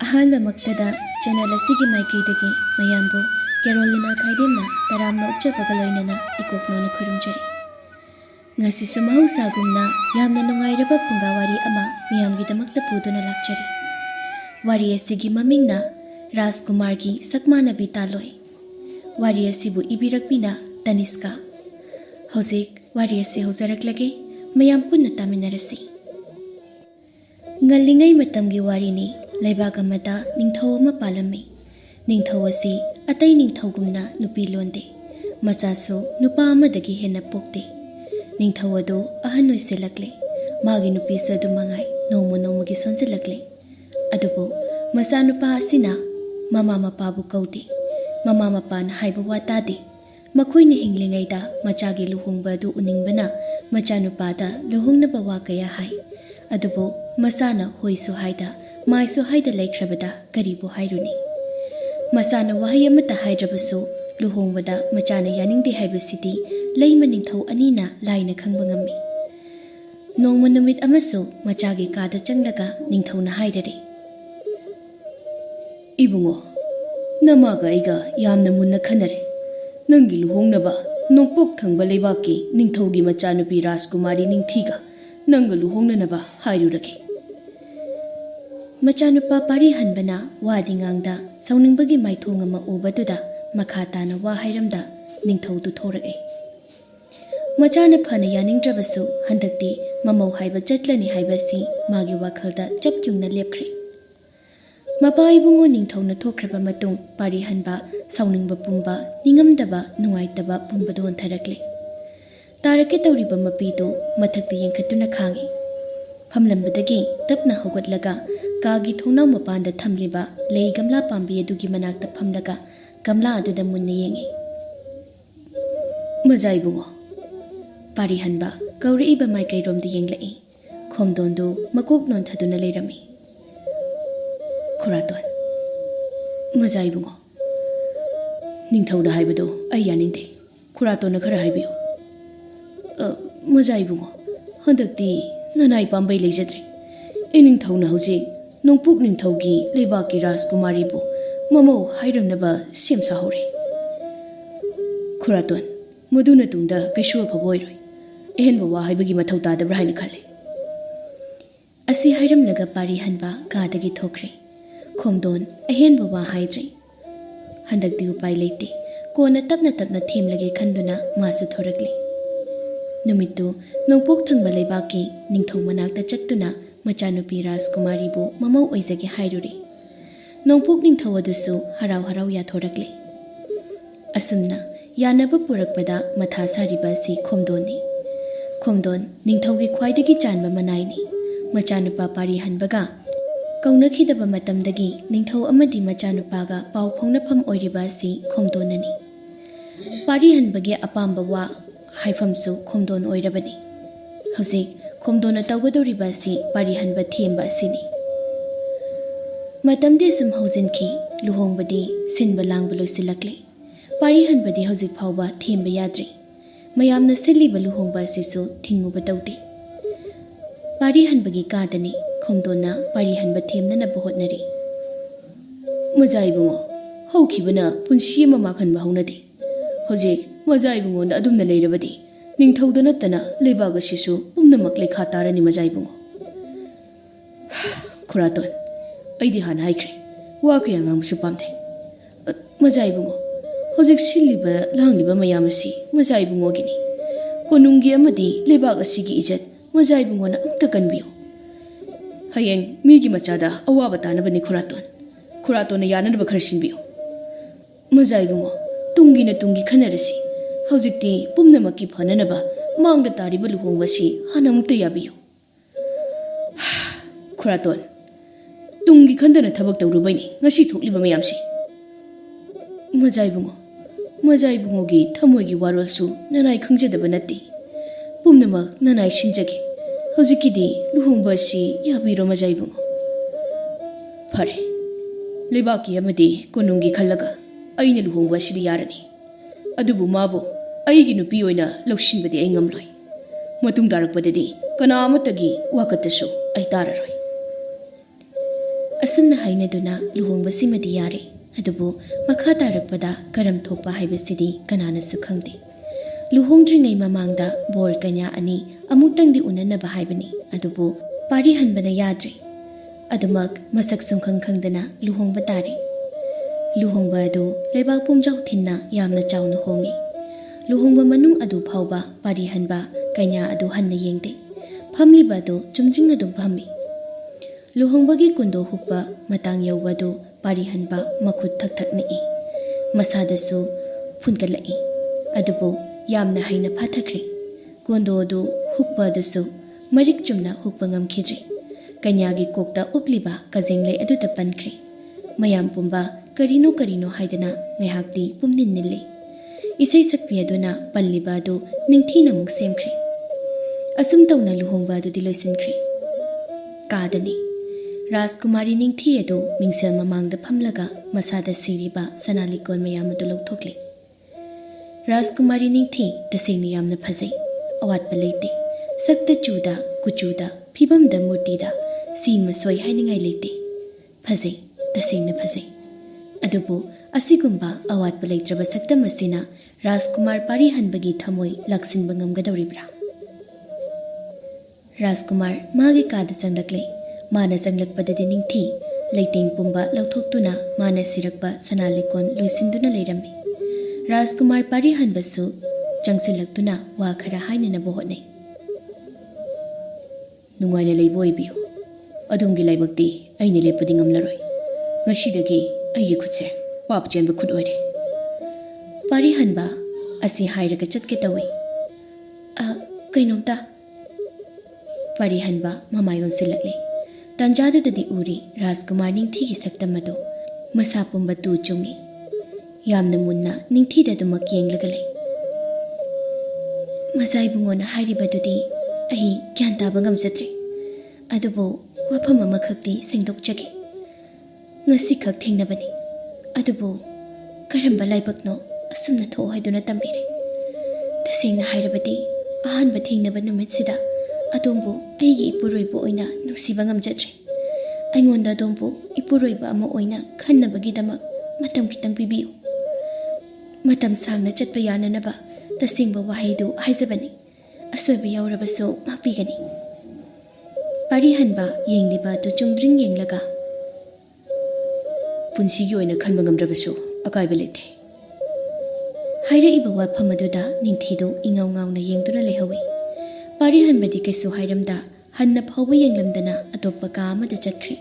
ꯑꯍꯥꯟꯕꯃꯛꯇꯗ channel ꯑꯁꯤꯒꯤ ꯃꯥꯏꯀꯩꯗꯒꯤ ꯃꯌꯥꯝꯕꯨ ꯀꯦꯔꯣꯂꯤꯅꯥ ꯈꯥꯏꯗꯦꯝꯅ ꯇꯔꯥꯝꯅ ꯑꯣꯛꯆꯕꯒ ꯂꯣꯏꯅꯅ ꯏꯀꯣꯛꯅꯧꯅ ꯈꯨꯔꯨꯝꯖꯔꯤ꯫ ꯉꯁꯤꯁꯨ ꯃꯍꯧꯁꯥꯒꯨꯝꯅ ꯌꯥꯝꯅ ꯅꯨꯡꯉꯥꯏꯔꯕ ꯐꯨꯡꯒꯥꯋꯥꯔꯤ ꯑꯃ ꯃꯤꯌꯥꯝꯒꯤꯗꯃꯛꯇ ꯄꯨꯗꯨꯅ ꯂꯥꯛꯆꯔꯤ꯫ ꯋꯥꯔꯤ ꯑꯁꯤꯒꯤ ꯃꯃꯤꯡꯅ ꯔꯥꯖꯀꯨꯃꯥꯔꯒꯤ ꯁꯛꯃꯥꯟꯅꯕꯤ ꯇꯥꯂꯣꯏ꯫ ꯋꯥꯔꯤ ꯑꯁꯤꯕꯨ ꯏꯕꯤꯔꯛꯄꯤꯅ ꯇꯅꯤꯁꯀꯥ꯫ ꯍꯧꯖꯤꯛ ꯋꯥꯔꯤ ꯑꯁꯤ ꯍꯧꯖꯔꯛꯂꯒꯦ, ꯃꯌꯥꯝ ꯄꯨꯟꯅ ꯇꯥꯃꯤꯟꯅꯔꯁꯤ꯫ ꯉꯜꯂꯤꯉꯩ ꯃꯇꯝꯒꯤ ꯋꯥꯔꯤꯅꯤ꯫ ꯂꯩꯕꯥꯛ ꯑꯃꯗ ꯅꯤꯡꯊꯧ ꯑꯃ ꯄꯥꯜꯂꯝꯃꯤ꯫ ꯅꯤꯡꯊꯧ ꯑꯁꯤ ꯑꯇꯩ ꯅꯤꯡꯊꯧꯒꯨꯝꯅ ꯅꯨꯄꯤ ꯂꯣꯟꯗꯦ, ꯃꯆꯥꯁꯨ ꯅꯨꯄꯥ ꯑꯃꯗꯒꯤ ꯍꯦꯟꯅ ꯄꯣꯛꯇꯦ꯫ ꯅꯤꯡꯊꯧ ꯑꯗꯨ ꯑꯍꯟ ꯑꯣꯏꯁꯤꯜꯂꯛꯂꯦ꯫ ꯃꯥꯒꯤ ꯅꯨꯄꯤꯁꯨ ꯑꯗꯨ ꯃꯉꯥꯏ ꯅꯣꯡꯃ ꯅꯣꯡꯃꯒꯤ ꯁꯣꯟꯖꯤꯜꯂꯛꯂꯦ꯫ ꯑꯗꯨꯕꯨ ꯃꯆꯥꯅꯨꯄꯥ ꯑꯁꯤꯅ ꯃꯃꯥ ꯃꯄꯥꯕꯨ ꯀꯧꯗꯦ, ꯃꯃꯥ ꯃꯄꯥꯅ ꯍꯥꯏꯕ ꯋꯥ ꯇꯥꯗꯦ꯫ ꯃꯈꯣꯏꯅ ꯍꯤꯡꯂꯤꯉꯩꯗ ꯃꯆꯥꯒꯤ ꯂꯨꯍꯣꯡꯕ ꯑꯗꯨ ꯎꯅꯤꯡꯕꯅ ꯃꯆꯥꯅꯨꯄꯥꯗ ꯂꯨꯍꯣꯡꯅꯕ ꯋꯥ ꯀꯌꯥ ꯍꯥꯏ꯫ ꯑꯗꯨꯕꯨ ꯃꯆꯥꯅ ꯍꯣꯏꯁꯨ ꯍꯥꯏꯗ ꯃꯥꯏꯁꯨ ꯍꯥꯏꯗ ꯂꯩꯈ꯭ꯔꯕꯗ ꯀꯔꯤꯕꯨ ꯍꯥꯏꯔꯨꯅꯤ? ꯃꯆꯥꯅ ꯋꯥꯍꯩ ꯑꯃꯠꯇ ꯍꯥꯏꯗ꯭ꯔꯕꯁꯨ ꯂꯨꯍꯣꯡꯕꯗ ꯃꯆꯥꯅ ꯌꯥꯅꯤꯡꯗꯦ ꯍꯥꯏꯕꯁꯤꯗꯤ ꯂꯩꯃ ꯅꯤꯡꯊꯧ ꯑꯅꯤꯅ ꯂꯥꯏꯅ ꯈꯪꯕ ꯉꯝꯃꯤ꯫ ꯅꯣꯡꯃ ꯅꯨꯃꯤꯠ ꯑꯃꯁꯨ ꯃꯆꯥꯒꯤ ꯀꯥꯗ ꯆꯪꯂꯒ ꯅꯤꯡꯊꯧꯅ ꯍꯥꯏꯔꯔꯦ, "ꯏꯕꯨꯡꯉꯣ, ꯅꯃꯥꯒ ꯑꯩꯒ ꯌꯥꯝꯅ ꯃꯨꯟꯅ ꯈꯟꯅꯔꯦ꯫ ꯅꯪꯒꯤ ꯂꯨꯍꯣꯡꯅꯕ ꯅꯣꯡꯄꯣꯛ ꯊꯪꯕ ꯂꯩꯕꯥꯛꯀꯤ ꯅꯤꯡꯊꯧꯒꯤ ꯃꯆꯥꯅꯨꯄꯤ ꯔꯥꯖꯀꯨꯃꯥꯔꯤ ꯅꯤꯡꯊꯤꯒ ꯅꯪꯒ ꯂꯨꯍꯣꯡꯅꯅꯕ ꯍꯥꯏꯔꯨꯔꯒꯦ꯫ ꯃꯆꯥꯅꯨꯄꯥ ꯄꯥꯔꯤꯍꯟꯕꯅ ꯋꯥꯗꯤ ꯉꯥꯡꯗ ꯁꯥꯎꯅꯤꯡꯕꯒꯤ ꯃꯥꯏꯊꯣꯡ ꯑꯃ ꯎꯕꯗꯨꯗ ꯃꯈꯥ ꯇꯥꯅ ꯋꯥ ꯍꯥꯏꯔꯝꯗ ꯅꯤꯡꯊꯧꯗꯨ ꯊꯣꯔꯛꯑꯦ꯫ ꯃꯆꯥꯅ ꯐꯅ ꯌꯥꯅꯤꯡꯗ꯭ꯔꯕꯁꯨ ꯍꯟꯗꯛꯇꯤ ꯃꯃꯧ ꯍꯥꯏꯕ ꯆꯠꯂꯅꯤ ꯍꯥꯏꯕꯁꯤ ꯃꯥꯒꯤ ꯋꯥꯈꯜꯗ ꯆꯞ ꯌꯨꯡꯅ ꯂꯦꯞꯈ꯭ꯔꯦ꯫ ꯃꯄꯥ ꯏꯕꯨꯡꯉꯣ ꯅꯤꯡꯊꯧꯅ ꯊꯣꯛꯈ꯭ꯔꯕ ꯃꯇꯨꯡ ꯄꯥꯔꯤꯍꯟꯕ ꯁꯥꯎꯅꯤꯡꯕ ꯄꯨꯝꯕ, ꯅꯤꯡꯉꯝꯗꯕ, ꯅꯨꯡꯉꯥꯏꯇꯕ ꯄꯨꯝꯕꯗꯨ ꯑꯣꯟꯊꯔꯛꯂꯦ꯫ ꯇꯥꯔꯛꯀꯦ ꯇꯧꯔꯤꯕ ꯃꯄꯤꯗꯨ ꯃꯊꯛꯇ ꯌꯦꯡꯈꯠꯇꯨꯅ ꯈꯥꯡꯉꯤ꯫ ꯐꯝꯂꯝꯕꯗꯒꯤ ꯇꯞꯅ ꯍꯧꯒꯠꯂꯒ ꯀꯥꯒꯤ ꯊꯣꯡꯅꯥꯎ ꯃꯄꯥꯟꯗ ꯊꯝꯂꯤꯕ ꯂꯩ ꯒꯝꯂꯥ ꯄꯥꯝꯕꯤ ꯑꯗꯨꯒꯤ ꯃꯅꯥꯛꯇ ꯐꯝꯂꯒ ꯒꯝꯂꯥ ꯑꯗꯨꯗ ꯃꯨꯟꯅ ꯌꯦꯡꯉꯤ꯫ "ꯃꯖꯥ ꯏꯕꯨꯡꯉꯣ", ꯄꯥꯔꯤꯍꯟꯕ ꯀꯧꯔꯛꯏꯕ ꯃꯥꯏꯀꯩꯔꯣꯝꯗ ꯌꯦꯡꯂꯛꯏ꯫ ꯈꯣꯝꯗꯣꯟꯗꯨ ꯃꯀꯣꯛ ꯅꯣꯟꯊꯗꯨꯅ ꯂꯩꯔꯝꯃꯤ꯫ "ꯈꯨꯔꯥꯇꯣꯟ", "ꯃꯖꯥ ꯏꯕꯨꯡꯉꯣ, ꯅꯤꯡꯊꯧꯅ ꯍꯥꯏꯕꯗꯣ ꯑꯩ ꯌꯥꯅꯤꯡꯗꯦ꯫ ꯈꯨꯔꯥꯇꯣꯟꯅ ꯈꯔ ꯍꯥꯏꯕꯤꯌꯨ." "ꯃꯖꯥ ꯏꯕꯨꯡꯉꯣ, ꯍꯟꯗꯛꯇꯤ ꯅꯅꯥꯏ ꯄꯥꯝꯕꯩ ꯂꯩꯖꯗ꯭ꯔꯦ꯫ ꯏꯅꯤꯡꯊꯧꯅ ꯍꯧꯖꯤꯛ ꯅꯣꯡꯄꯣꯛ ꯅꯤꯡꯊꯧꯒꯤ ꯂꯩꯕꯥꯛꯀꯤ ꯔꯥꯖꯀꯨꯃꯥꯔꯤꯕꯨ ꯃꯃꯧ ꯍꯥꯏꯔꯝꯅꯕ ꯁꯦꯝ ꯁꯥꯍꯧꯔꯦ꯫ ꯈꯨꯔꯥꯇꯣꯟ, ꯃꯗꯨꯅ ꯇꯨꯡꯗ ꯀꯩꯁꯨ ꯑꯐꯕ ꯑꯣꯏꯔꯣꯏ꯫ ꯑꯍꯦꯟꯕ ꯋꯥ ꯍꯥꯏꯕꯒꯤ ꯃꯊꯧ ꯇꯥꯗꯕ꯭ꯔꯥ ꯍꯥꯏꯅ ꯈꯜꯂꯤ꯫ ꯑꯁꯤ ꯍꯥꯏꯔꯝꯂꯒ ꯄꯥꯔꯤꯍꯟꯕ ꯀꯥꯗꯒꯤ ꯊꯣꯛꯈ꯭ꯔꯦ꯫ ꯈꯣꯝꯗꯣꯟ ꯑꯍꯦꯟꯕ ꯋꯥ ꯍꯥꯏꯗ꯭ꯔꯦ꯫ ꯍꯟꯗꯛꯇꯤ ꯎꯄꯥꯏ ꯂꯩꯇꯦ, ꯀꯣꯟꯅ ꯇꯞꯅ ꯇꯞꯅ ꯊꯦꯝꯂꯒꯦ ꯈꯟꯗꯨꯅ ꯃꯥꯁꯨ ꯊꯣꯔꯛꯂꯤ꯫ ꯅꯨꯃꯤꯠꯇꯨ ꯅꯣꯡꯄꯣꯛ ꯊꯪꯕ ꯂꯩꯕꯥꯛꯀꯤ ꯅꯤꯡꯊꯧ ꯃꯅꯥꯛꯇ ꯆꯠꯇꯨꯅ ꯃꯆꯥꯅꯨꯄꯤ ꯔꯥꯖꯀꯨꯃꯥꯔꯤꯕꯨ ꯃꯃꯧ ꯑꯣꯏꯖꯒꯦ ꯍꯥꯏꯔꯨꯔꯦ꯫ ꯅꯣꯡꯄꯣꯛ ꯅꯤꯡꯊꯧ ꯑꯗꯨꯁꯨ ꯍꯔꯥꯎ ꯍꯔꯥꯎ ꯌꯥꯊꯣꯔꯛꯂꯦ꯫ ꯑꯁꯨꯝꯅ ꯌꯥꯅꯕ ꯄꯨꯔꯛꯄꯗ ꯃꯊꯥ ꯁꯥꯔꯤꯕ ꯑꯁꯤ ꯈꯣꯝꯗꯣꯟꯅꯤ꯫ ꯈꯣꯝꯗꯣꯟ ꯅꯤꯡꯊꯧꯒꯤ ꯈ꯭ꯋꯥꯏꯗꯒꯤ ꯆꯥꯟꯕ ꯃꯅꯥꯏꯅꯤ꯫ ꯃꯆꯥꯅꯨꯄꯥ ꯄꯥꯔꯤꯍꯟꯕꯒ ꯀꯧꯅꯈꯤꯗꯕ ꯃꯇꯝꯗꯒꯤ ꯅꯤꯡꯊꯧ ꯑꯃꯗꯤ ꯃꯆꯥꯅꯨꯄꯥꯒ ꯄꯥꯎ ꯐꯥꯎꯅꯐꯝ ꯑꯣꯏꯔꯤꯕ ꯑꯁꯤ ꯈꯣꯝꯗꯣꯟꯅꯅꯤ꯫ ꯄꯥꯔꯤꯍꯟꯕꯒꯤ ꯑꯄꯥꯝꯕ ꯋꯥ ꯍꯥꯏꯐꯝꯁꯨ ꯈꯣꯝꯗꯣꯟ ꯑꯣꯏꯔꯕꯅꯤ꯫ ꯍꯧꯖꯤꯛ ꯈꯣꯝꯗꯣꯟꯅ ꯇꯧꯒꯗꯧꯔꯤꯕ ꯑꯁꯤ ꯄꯥꯔꯤꯍꯟꯕ ꯊꯦꯝꯕ ꯑꯁꯤꯅꯤ꯫ ꯃꯇꯝꯗꯤ ꯁꯨꯝ ꯍꯧꯖꯤꯟꯈꯤ꯫ ꯂꯨꯍꯣꯡꯕꯗꯤ ꯁꯤꯟꯕ ꯂꯥꯡꯕ ꯂꯣꯏꯁꯤꯜꯂꯛꯂꯦ꯫ ꯄꯥꯔꯤꯍꯟꯕꯗꯤ ꯍꯧꯖꯤꯛ ꯐꯥꯎꯕ ꯊꯦꯝꯕ ꯌꯥꯗ꯭ꯔꯤ꯫ ꯃꯌꯥꯝꯅ ꯁꯤꯜꯂꯤꯕ ꯂꯨꯍꯣꯡꯕ ꯑꯁꯤꯁꯨ ꯊꯤꯡꯉꯨꯕ ꯇꯧꯗꯦ꯫ ꯄꯥꯔꯤꯍꯟꯕꯒꯤ ꯀꯥꯗꯅꯤ ꯈꯣꯝꯗꯣꯟꯅ ꯄꯥꯔꯤꯍꯟꯕ ꯊꯦꯝꯅꯅꯕ ꯍꯣꯠꯅꯔꯤ꯫ "ꯃꯖꯥ ꯏꯕꯨꯡꯉꯣ, ꯍꯧꯈꯤꯕꯅ ꯄꯨꯟꯁꯤ ꯑꯃ ꯃꯥꯡꯍꯟꯕ ꯍꯧꯅꯗꯦ꯫ ꯍꯧꯖꯤꯛ ꯃꯖꯥ ꯏꯕꯨꯡꯉꯣꯅ ꯑꯗꯨꯝꯅ ꯂꯩꯔꯕꯗꯤ ꯅꯤꯡꯊꯧꯗ ꯅꯠꯇꯅ ꯂꯩꯕꯥꯛ ꯑꯁꯤꯁꯨ ꯄꯨꯝꯅꯃꯛ ꯂꯩꯈꯥ ꯇꯥꯔꯅꯤ ꯃꯖꯥ ꯏꯕꯨꯡꯉꯣ꯫ ꯈꯨꯔꯥꯇꯣꯟ, ꯑꯩꯗꯤ ꯍꯥꯟꯅ ꯍꯥꯏꯈ꯭ꯔꯦ, ꯋꯥ ꯀꯌꯥ ꯉꯥꯡꯕꯁꯨ ꯄꯥꯝꯗꯦ꯫ ꯃꯖꯥ ꯏꯕꯨꯡꯉꯣ, ꯍꯧꯖꯤꯛ ꯁꯤꯜꯂꯤꯕ ꯂꯥꯡꯂꯤꯕ ꯃꯌꯥꯝ ꯑꯁꯤ ꯃꯖꯥ ꯏꯕꯨꯡꯉꯣꯒꯤꯅꯤ꯫ ꯀꯣꯅꯨꯡꯒꯤ ꯑꯃꯗꯤ ꯂꯩꯕꯥꯛ ꯑꯁꯤꯒꯤ ꯏꯖꯠ ꯃꯖꯥ ꯏꯕꯨꯡꯉꯣꯅ ꯑꯝꯇ ꯀꯟꯕꯤꯌꯨ꯫ ꯍꯌꯦꯡ ꯃꯤꯒꯤ ꯃꯆꯥꯗ ꯑꯋꯥꯕ ꯇꯥꯅꯕꯅꯤ ꯈꯨꯔꯥꯇꯣꯟ꯫ ꯈꯨꯔꯥꯇꯣꯟꯅ ꯌꯥꯅꯅꯕ ꯈꯔ ꯁꯤꯟꯕꯤꯌꯨ꯫ ꯃꯖꯥ ꯏꯕꯨꯡꯉꯣ, ꯇꯨꯡꯒꯤꯅ ꯇꯨꯡꯒꯤ ꯈꯟꯅꯔꯁꯤ꯫ ꯍꯧꯖꯤꯛꯇꯤ ꯄꯨꯝꯅꯃꯛꯀꯤ ꯐꯅꯅꯕ ꯃꯥꯡꯗ ꯇꯥꯔꯤꯕ ꯂꯨꯍꯣꯡꯕ ꯑꯁꯤ ꯍꯥꯟꯅ ꯑꯃꯨꯛꯇ ꯌꯥꯕꯤꯌꯨ꯫ ꯈꯨꯔꯥꯇꯣꯟ, ꯇꯨꯡꯒꯤ ꯈꯟꯗꯅ ꯊꯕꯛ ꯇꯧꯔꯨꯕꯩꯅꯤ ꯉꯁꯤ ꯊꯣꯛꯂꯤꯕ ꯃꯌꯥꯝꯁꯤ꯫ ꯃꯖꯥ ꯏꯕꯨꯡꯉꯣ, ꯃꯖꯥ ꯏꯕꯨꯡꯉꯣꯒꯤ ꯊꯃꯣꯏꯒꯤ ꯋꯥꯔꯣꯜꯁꯨ ꯅꯅꯥꯏ ꯈꯪꯖꯗꯕ ꯅꯠꯇꯦ꯫ ꯄꯨꯝꯅꯃꯛ ꯅꯅꯥꯏ ꯁꯤꯟꯖꯒꯦ꯫ ꯍꯧꯖꯤꯛꯀꯤꯗꯤ ꯂꯨꯍꯣꯡꯕ ꯑꯁꯤ ꯌꯥꯕꯤꯔꯣ ꯃꯖꯥ ꯏꯕꯨꯡꯉꯣ꯫ ꯐꯔꯦ, ꯂꯩꯕꯥꯛꯀꯤ ꯑꯃꯗꯤ ꯀꯣꯅꯨꯡꯒꯤ ꯈꯜꯂꯒ ꯑꯩꯅ ꯂꯨꯍꯣꯡꯕ ꯑꯁꯤꯗꯤ ꯌꯥꯔꯅꯤ꯫ ꯑꯗꯨꯕꯨ ꯃꯥꯕꯨ ꯑꯩꯒꯤ ꯅꯨꯄꯤ ꯑꯣꯏꯅ ꯂꯧꯁꯤꯟꯕꯗꯤ ꯑꯩ ꯉꯝꯂꯣꯏ꯫ ꯃꯇꯨꯡ ꯇꯥꯔꯛꯄꯗꯗꯤ ꯀꯅꯥ ꯑꯃꯠꯇꯒꯤ ꯋꯥꯀꯠꯇꯁꯨ ꯑꯩ ꯇꯥꯔꯔꯣꯏ꯫ असुमना हाइनदुना लुहोंबसिमदि यारे अदुबु मखा तारकपदा करम थोपा हाइबसिदि कनानसु खंगदे लुहोंद्रिङै ममांगदा बोर कन्या अनि अमुक्तंगदि उननबा हाइबनि अदुबु पारी हनबना याद्रि अदुमक मसक सुंखंग खंगदना लुहोंबा तारे लुहोंबा अदु लेबाक पुमजाउ थिन्ना यामना चाउना होंगे लुहोंबा मनुंग अदु फाउबा पारी हनबा कन्या अदु हन्ना येंगदे फमलिबा अदु चुमद्रिंग अदु फम्मि लुहोंबगी कुंदो हुक्पा मतांग यौबदु पारी हनबा मखुद थक थक निई मसादसु फुनकलई अदुबु यामना हाइना फाथख्रे कुंदो अदु हुक्पा अदसु मरिक चुमना हुक्पा ngमखिद्रे कन्यागी कोकता उपलिबा कजिंगले अदुता पनख्रे मयाम पुंबा करिनो करिनो हाइदना ngैहाक्ति पुमनिन निले इसै सकपि अदुना पल्लिबा अदु निंगथीना मुक सेमख्रे असुम तौना लुहोंबा अदुदि लोइसिनख्रे कादनी राजकुमारी निंगथी अदु मिंगसेल ममांगदा फमलगा मसादा सिरिबा सनालिकोन मयाम अदु लौथोकले राजकुमारी निंगथी तसेंगनि यामना फजै अवातपा लेते सक्ता चूदा कुचूदा फिबमदा मूर्तिदा सीमा सोय हाइनिंगाई लेते फजै तसेंगना फजै अदुबु असिगुंबा अवातपा लेत्रबा सक्तम असिना राजकुमार पारी हनबगी थमोय लक्सिनबा ngमगदौरिब्रा राजकुमार मागे कादा चंगलक्ले माना चंगलकपददि निंगथी लेतेंग पुंबा लौथोक्तुना माना सिरकबा सनालिकोन लोइसिंदुना लेरम्मी राजकुमार पारी हनबसु चंगसिलक्तुना वा खरा हाइननबा होतनै नुंगाइना लेबो ओइबियु अदोमगी लाइबक्ति अइना लेपदि ngमलरोय ngसिदगी अइगी खुदसे पाप चेनबा खुद ओइरे पारी हनबा असि हाइरगा चटके तवै कैनोमता पारी हनबा ममायोन सिलक्ले तंजादुददि उरी राजकुमार निंगथीगी सक्तमदो मसा पुंबा तू चुंगी यामना मुन्ना निंगथीददुमक येंगलगा लै मजाइबुंगोना हाइरिबदुदि अहि ग्यान ताबा ngमजद्रे अदुबो वफम अमखक्ति सेंदोकजगे ngasi खक थेंगनबनि अदुबो करंबा लाइबकनो असुमना थो हाइदुना तंबिरे तसेंगना हाइरबदि अहानबा थेंगनबा नुमितसिदा अदोमबो अइगी इपुरोइबो ओइना नुसिबा ngमजद्रे अइंगोंदा अदोमबो इपुरोइबा अमा ओइना खन्नबगिदमक मतम खितंग पिबियु मतम सांगना चटपा याननबा तसेंगबा वाहैदु हाइजबनि असोइबा याउरबसु ngakpigani पारी हनबा येंगलिबा तो चुंगद्रिंग येंगलगा पुंसिगी ओइना खनबा ngमद्रबसु अकाइबा लेते हाइरइबा वाफम अदुदा निंगथीदो इंगाव ngawna येंगदुना लेहवे पारी हनबदि कैसु हाइरमदा हन्ना फावबा येंगलमदना अतोप्पा का अमदा चटख्रे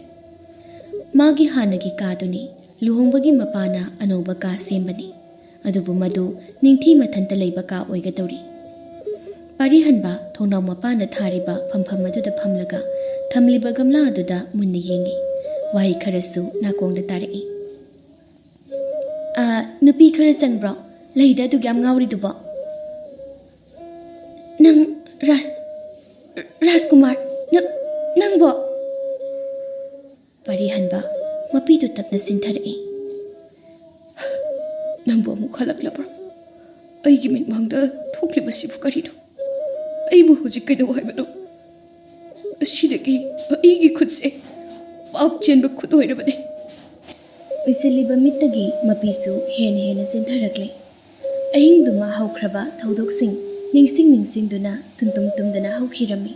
मागी हानगी कादुनी लुहोंबगी मपाना अनोबा का सेमबनी अदुबु मदु निंगथी मथंता लेबा का ओइगदौरी पारी हनबा थोंनाव मपाना थारिबा फमफम अदुदा फमलगा थमलिबा गमला अदुदा मुन्ना येंगी वाही खरसु नाकोंगदा तारई नुपी खर चंगब्रो लैदा अदु ग्याम ngawriदुबो नंग राजकुमार नंगबो पारी हनबा मपीदु तपना सिंथरई नंगबो अमु खलक्लब्रो अइगी मिंगमंगदा थोक्लिबसिबु करिनो अइबु हुजिक कैदो हाइबनो असिदगी अइगी खुदसे पाप चेनबा खुद ओइरबने उइसिलिबा मित्तगी मपीसु हेन हेन सिंथरक्ले अहिंगदुमा हौख्रबा थौदोकसिंग निंगसिंगदुना सुंतुम तुमदना हौखिरमी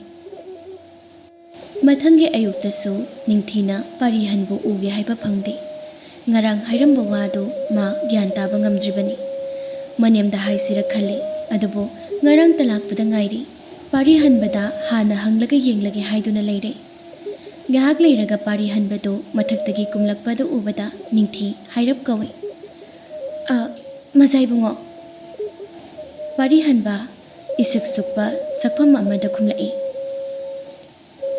मथंगे अयुक्तसु निंगथीना पारी हनबु उगे हाइबा फंगदे ngarang hairamba wado ma gyan taba ngamdribani manemda haisira khale adubo ngarang talakpada ngairi pari hanbada hana hanglaga yenglage haiduna leire ngahak leiraga pari hanbado mathaktagi kumlakpada ubada ningthi hairap kawe mazai bungo pari hanba isak sukpa sakpham amada khumlai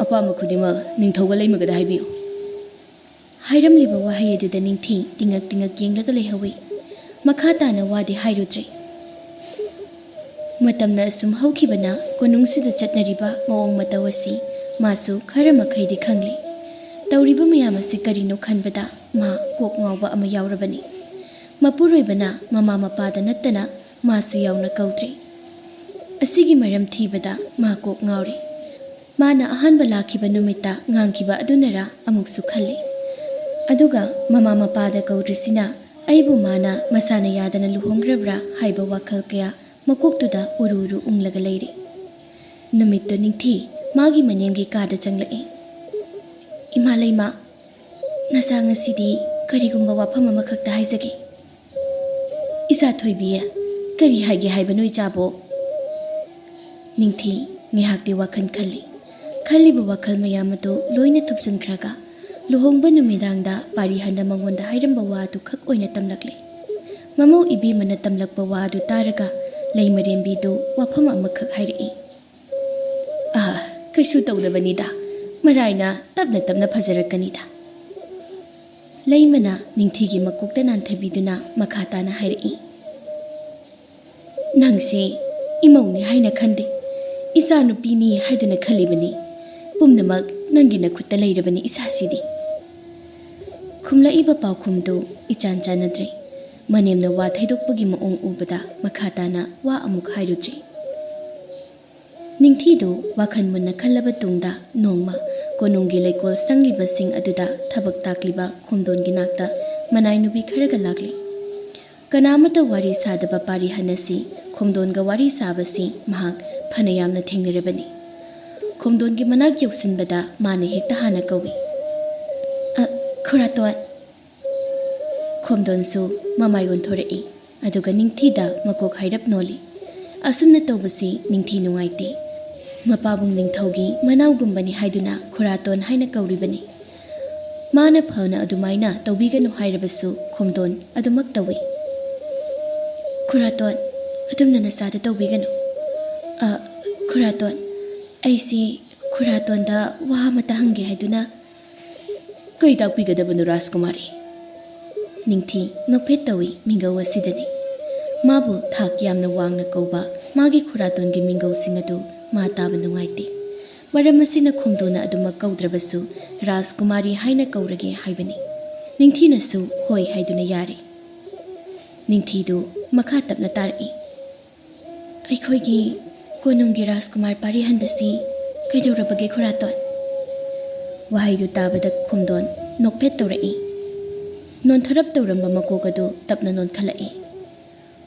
apa makhudima ningthauga leimagada haibiyo हाइरम लिबा वाहै अदुदा निंगथी तिंगक तिंगक येंगलगा लेहवे मखा ताना वादे हाइरुद्रे मतमना assume हौखिबना कोनुंगसिदा चटनरिबा मवोंग मतवसी मासु खरा मखैदि खंगले तौरिबा मयाम असि करिनो खनबदा मा Coke ngawba ama yaurabani mapuroibana mama mapada nattana masu yauna kaudre asigi maram thibada ma kok ngawre mana ahanba lakhiba numita ngangkiba adunara amuksu khalle ꯑꯗꯨꯒ ꯃꯃꯥ ꯃꯄꯥꯗ ꯀꯧꯗ꯭ꯔꯤꯁꯤꯅ ꯑꯩꯕꯨ ꯃꯥꯅ ꯃꯁꯥꯅ ꯌꯥꯗꯅ ꯂꯨꯍꯣꯡꯈ꯭ꯔꯕ꯭ꯔꯥ ꯍꯥꯏꯕ ꯋꯥꯈꯜ ꯀꯌꯥ ꯃꯀꯣꯛꯇꯨꯗ ꯎꯔꯨ ꯎꯔꯨ ꯎꯪꯂꯒ ꯂꯩꯔꯤ꯫ ꯅꯨꯃꯤꯠꯇꯨ ꯅꯤꯡꯊꯤ ꯃꯥꯒꯤ ꯃꯅꯦꯝꯒꯤ ꯀꯥꯗ ꯆꯪꯂꯛꯏ꯫ ꯏꯃꯥ ꯂꯩꯃ, ꯅꯆꯥ ꯉꯁꯤꯗꯤ ꯀꯔꯤꯒꯨꯝꯕ ꯋꯥꯐꯝ ꯑꯃꯈꯛꯇ ꯍꯥꯏꯖꯒꯦ꯫ ꯏꯆꯥ ꯊꯣꯏꯕꯤ, ꯀꯔꯤ ꯍꯥꯏꯒꯦ ꯍꯥꯏꯕꯅꯣ ꯏꯆꯥꯕꯣ? ꯅꯤꯡꯊꯤ ꯉꯥꯏꯍꯥꯛꯇꯤ ꯋꯥꯈꯜ ꯈꯜꯂꯤ꯫ ꯈꯜꯂꯤꯕ ꯋꯥꯈꯜ ꯃꯌꯥꯝ ꯑꯗꯨ ꯂꯣꯏꯅ ꯊꯨꯞꯆꯤꯟꯈ꯭ꯔꯒ ꯂꯨꯍꯣꯡꯕ ꯅꯨꯃꯤꯗꯥꯡꯗ ꯄꯥꯔꯤꯍꯟꯅ ꯃꯉꯣꯟꯗ ꯍꯥꯏꯔꯝꯕ ꯋꯥ ꯑꯗꯨ ꯈꯛ ꯑꯣꯏꯅ ꯇꯝꯂꯛꯂꯤ꯫ ꯃꯃꯧ ꯏꯕꯦꯝꯃꯅ ꯇꯝꯂꯛꯄ ꯋꯥ ꯑꯗꯨ ꯇꯥꯔꯒ ꯂꯩꯃꯔꯦꯝꯕꯤꯗꯨ ꯋꯥꯐꯝ ꯑꯃꯈꯛ ꯍꯥꯏꯔꯛꯏ꯫ ꯀꯩꯁꯨ ꯇꯧꯗꯕꯅꯤꯗ, ꯃꯔꯥꯏꯅ ꯇꯞꯅ ꯇꯞꯅ ꯐꯖꯔꯛꯀꯅꯤꯗ꯫ ꯂꯩꯃꯅ ꯅꯤꯡꯊꯤꯒꯤ ꯃꯀꯣꯛꯇ ꯅꯥꯟꯊꯕꯤꯗꯨꯅ ꯃꯈꯥ ꯇꯥꯅ ꯍꯥꯏꯔꯛꯏ꯫ ꯅꯪꯁꯦ ꯏꯃꯧꯅꯤ ꯍꯥꯏꯅ ꯈꯟꯗꯦ, ꯏꯆꯥ ꯅꯨꯄꯤꯅꯤ ꯍꯥꯏꯗꯨꯅ ꯈꯜꯂꯤꯕꯅꯤ꯫ ꯄꯨꯝꯅꯃꯛ ꯅꯪꯒꯤ ꯅꯈꯨꯠꯇ ꯂꯩꯔꯕꯅꯤ ꯏꯆꯥꯁꯤꯗꯤ꯫ ꯈꯨꯝꯂꯛꯏꯕ ꯄꯥꯎꯈꯨꯝꯗꯨ ꯏꯆꯥꯟ ꯆꯥꯟꯅꯗ꯭ꯔꯦ꯫ ꯃꯅꯦꯝꯅ ꯋꯥ ꯊꯩꯗꯣꯛꯄꯒꯤ ꯃꯑꯣꯡ ꯎꯕꯗ ꯃꯈꯥ ꯇꯥꯅ ꯋꯥ ꯑꯃꯨꯛ ꯍꯥꯏꯔꯨꯗ꯭ꯔꯤ꯫ ꯅꯤꯡꯊꯤꯗꯨ ꯋꯥꯈꯜ ꯃꯨꯟꯅ ꯈꯜꯂꯕ ꯇꯨꯡꯗ ꯅꯣꯡꯃ ꯀꯣꯅꯨꯡꯒꯤ ꯂꯩꯀꯣꯜ ꯁꯪꯂꯤꯕꯁꯤꯡ ꯑꯗꯨꯗ ꯊꯕꯛ ꯇꯥꯛꯂꯤꯕ ꯈꯣꯝꯗꯣꯟꯒꯤ ꯅꯥꯛꯇ ꯃꯅꯥꯏ ꯅꯨꯄꯤ ꯈꯔꯒ ꯂꯥꯛꯂꯤ꯫ ꯀꯅꯥꯃꯠꯇ ꯋꯥꯔꯤ ꯁꯥꯗꯕ ꯄꯥꯔꯤꯍꯟ ꯑꯁꯤ ꯈꯣꯝꯗꯣꯟꯒ ꯋꯥꯔꯤ ꯁꯥꯕꯁꯤ ꯃꯍꯥꯛ ꯐꯅ ꯌꯥꯝꯅ ꯊꯦꯡꯅꯔꯕꯅꯤ꯫ ꯈꯣꯝꯗꯣꯟꯒꯤ ꯃꯅꯥꯛ ꯌꯧꯁꯤꯟꯕꯗ ꯃꯥꯅ ꯍꯦꯛꯇ ꯍꯥꯟꯅ ꯀꯧꯏ꯫ ꯈꯨꯔꯥꯇꯣꯟ꯫ ꯈꯣꯝꯗꯣꯟꯁꯨ ꯃꯃꯥꯏ ꯑꯣꯟꯊꯣꯔꯛꯏ, ꯑꯗꯨꯒ ꯅꯤꯡꯊꯤꯗ ꯃꯀꯣꯛ ꯍꯥꯏꯔꯞ ꯅꯣꯜꯂꯤ꯫ ꯑꯁꯨꯝꯅ ꯇꯧꯕꯁꯤ ꯅꯤꯡꯊꯤ ꯅꯨꯡꯉꯥꯏꯇꯦ꯫ ꯃꯄꯥꯕꯨꯡ ꯅꯤꯡꯊꯧꯒꯤ ꯃꯅꯥꯎꯒꯨꯝꯕꯅꯤ ꯍꯥꯏꯗꯨꯅ ꯈꯨꯔꯥꯇꯣꯟ ꯍꯥꯏꯅ ꯀꯧꯔꯤꯕꯅꯤ꯫ ꯃꯥꯅ ꯐꯅ ꯑꯗꯨꯃꯥꯏꯅ ꯇꯧꯕꯤꯒꯅꯨ ꯍꯥꯏꯔꯕꯁꯨ ꯈꯣꯝꯗꯣꯟ ꯑꯗꯨꯃꯛ ꯇꯧꯏ꯫ ꯈꯨꯔꯥꯇꯣꯟ, ꯑꯗꯨꯝꯅ ꯅꯆꯥꯗ ꯇꯧꯕꯤꯒꯅꯨ꯫ ꯈꯨꯔꯥꯇꯣꯟ, ꯑꯩꯁꯤ ꯈꯨꯔꯥꯇꯣꯟꯗ ꯋꯥ ꯑꯃꯇ ꯍꯪꯒꯦ ꯍꯥꯏꯗꯨꯅ꯫ ꯀꯩ ꯇꯥꯛꯄꯤꯒꯗꯕꯅꯣ ꯔꯥꯖꯀꯨꯃꯥꯔꯤ? ꯅꯤꯡꯊꯤ ꯅꯣꯛꯐꯦꯠ ꯇꯧꯏ ꯃꯤꯡꯒꯧ ꯑꯁꯤꯗꯅꯤ꯫ ꯃꯥꯕꯨ ꯊꯥꯛ ꯌꯥꯝꯅ ꯋꯥꯡꯅ ꯀꯧꯕ ꯃꯥꯒꯤ ꯈꯨꯔꯥꯇꯣꯟꯒꯤ ꯃꯤꯡꯒꯧꯁꯤꯡ ꯑꯗꯨ ꯃꯥ ꯇꯥꯕ ꯅꯨꯡꯉꯥꯏꯇꯦ꯫ ꯃꯔꯝ ꯑꯁꯤꯅ ꯈꯣꯝꯗꯣꯟꯅ ꯑꯗꯨꯃꯛ ꯀꯧꯗ꯭ꯔꯕꯁꯨ ꯔꯥꯖꯀꯨꯃꯥꯔꯤ ꯍꯥꯏꯅ ꯀꯧꯔꯒꯦ ꯍꯥꯏꯕꯅꯤ꯫ ꯅꯤꯡꯊꯤꯅꯁꯨ ꯍꯣꯏ ꯍꯥꯏꯗꯨꯅ ꯌꯥꯔꯦ꯫ ꯅꯤꯡꯊꯤꯗꯨ ꯃꯈꯥ ꯇꯞꯅ ꯇꯥꯔꯛꯏ꯫ ꯑꯩꯈꯣꯏꯒꯤ ꯀꯣꯅꯨꯡꯒꯤ ꯔꯥꯖꯀꯨꯃꯥꯔ ꯄꯥꯔꯤꯍꯟꯕꯁꯤ ꯀꯩꯗꯧꯔꯕꯒꯦ ꯈꯨꯔꯥꯇꯣꯟ? ꯋꯥꯍꯩꯗꯨ ꯇꯥꯕꯗ ꯈꯣꯝꯗꯣꯟ ꯅꯣꯛꯐꯦꯠ ꯇꯧꯔꯛꯏ꯫ ꯅꯣꯟꯊꯔꯞ ꯇꯧꯔꯝꯕ ꯃꯀꯣꯛ ꯑꯗꯨ ꯇꯞꯅ ꯅꯣꯟꯈꯠꯂꯛꯏ꯫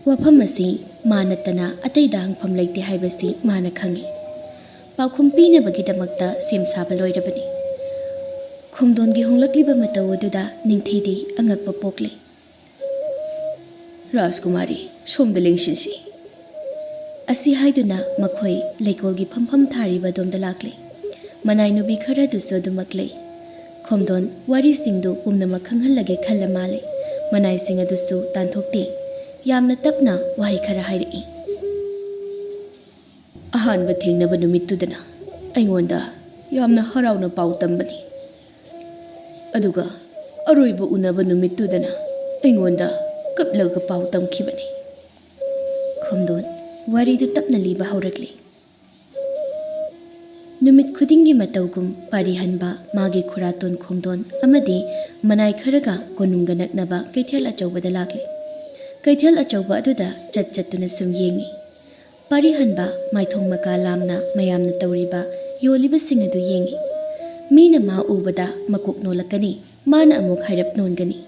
ꯋꯥꯐꯝ ꯑꯁꯤ ꯃꯥ ꯅꯠꯇꯅ ꯑꯇꯩꯗ ꯍꯪꯐꯝ ꯂꯩꯇꯦ ꯍꯥꯏꯕꯁꯤ ꯃꯥꯅ ꯈꯪꯏ꯫ ꯄꯥꯎꯈꯨꯝ ꯄꯤꯅꯕꯒꯤꯗꯃꯛꯇ ꯁꯦꯝ ꯁꯥꯕ ꯂꯣꯏꯔꯕꯅꯤ꯫ ꯈꯣꯝꯗꯣꯟꯒꯤ ꯍꯣꯡꯂꯛꯂꯤꯕ ꯃꯇꯧ ꯑꯗꯨꯗ ꯅꯤꯡꯊꯤꯗꯤ ꯑꯉꯛꯄ ꯄꯣꯛꯂꯤ꯫ ꯔꯥꯖꯀꯨꯃꯥꯔꯤ, ꯁꯣꯝꯗ ꯂꯦꯡꯁꯤꯟꯁꯤ꯫ ꯑꯁꯤ ꯍꯥꯏꯗꯨꯅ ꯃꯈꯣꯏ ꯂꯩꯀꯣꯜꯒꯤ ꯐꯝꯐꯝ ꯊꯥꯔꯤꯕ ꯑꯗꯣꯝꯗ ꯂꯥꯛꯂꯤ꯫ ꯃꯅꯥꯏ ꯅꯨꯄꯤ ꯈꯔꯗꯨꯁꯨ ꯑꯗꯨꯃꯛ ꯂꯩ꯫ ꯈꯣꯝꯗꯣꯟ ꯋꯥꯔꯤꯁꯤꯡꯗꯨ ꯄꯨꯝꯅꯃꯛ ꯈꯪꯍꯜꯂꯒꯦ ꯈꯜꯂ ꯃꯥꯜꯂꯤ꯫ ꯃꯅꯥꯏꯁꯤꯡ ꯑꯗꯨꯁꯨ ꯇꯥꯟꯊꯣꯛꯇꯦ꯫ ꯌꯥꯝꯅ ꯇꯞꯅ ꯋꯥꯍꯩ ꯈꯔ ꯍꯥꯏꯔꯛꯏ꯫ ꯑꯍꯥꯟꯕ ꯊꯦꯡꯅꯕ ꯅꯨꯃꯤꯠꯇꯨꯗꯅ ꯑꯩꯉꯣꯟꯗ ꯌꯥꯝꯅ ꯍꯔꯥꯎꯅ ꯄꯥꯎ ꯇꯝꯕꯅꯤ, ꯑꯗꯨꯒ ꯑꯔꯣꯏꯕ ꯎꯅꯕ ꯅꯨꯃꯤꯠꯇꯨꯗꯅ ꯑꯩꯉꯣꯟꯗ ꯀꯞꯂꯒ ꯄꯥꯎ ꯇꯝꯈꯤꯕꯅꯤ꯫ ꯈꯣꯝꯗꯣꯟ ꯋꯥꯔꯤꯗꯨ ꯇꯞꯅ ꯂꯤꯕ ꯍꯧꯔꯛꯂꯤ꯫ ꯅꯨꯃꯤꯠ ꯈꯨꯗꯤꯡꯒꯤ ꯃꯇꯧꯒꯨꯝ ꯄꯥꯔꯤꯍꯟꯕ ꯃꯥꯒꯤ ꯈꯨꯔꯥꯇꯣꯟ ꯈꯣꯝꯗꯣꯟ ꯑꯃꯗꯤ ꯃꯅꯥꯏ ꯈꯔꯒ ꯀꯣꯅꯨꯡꯒ ꯅꯛꯅꯕ ꯀꯩꯊꯦꯜ ꯑꯆꯧꯕꯗ ꯂꯥꯛꯂꯤ꯫ ꯀꯩꯊꯦꯜ ꯑꯆꯧꯕ ꯑꯗꯨꯗ ꯆꯠꯇꯨꯅ ꯁꯨꯝ ꯌꯦꯡꯏ꯫ ꯄꯥꯔꯤꯍꯟꯕ ꯃꯥꯏꯊꯣꯡ ꯃꯀꯥ ꯂꯥꯝꯅ ꯃꯌꯥꯝꯅ ꯇꯧꯔꯤꯕ ꯌꯣꯜꯂꯤꯕꯁꯤꯡ ꯑꯗꯨ ꯌꯦꯡꯏ꯫ ꯃꯤꯅ ꯃꯥ ꯎꯕꯗ ꯃꯀꯣꯛ ꯅꯣꯜꯂꯛꯀꯅꯤ, ꯃꯥꯅ ꯑꯃꯨꯛ ꯍꯥꯏꯔꯞ ꯅꯣꯟꯒꯅꯤ꯫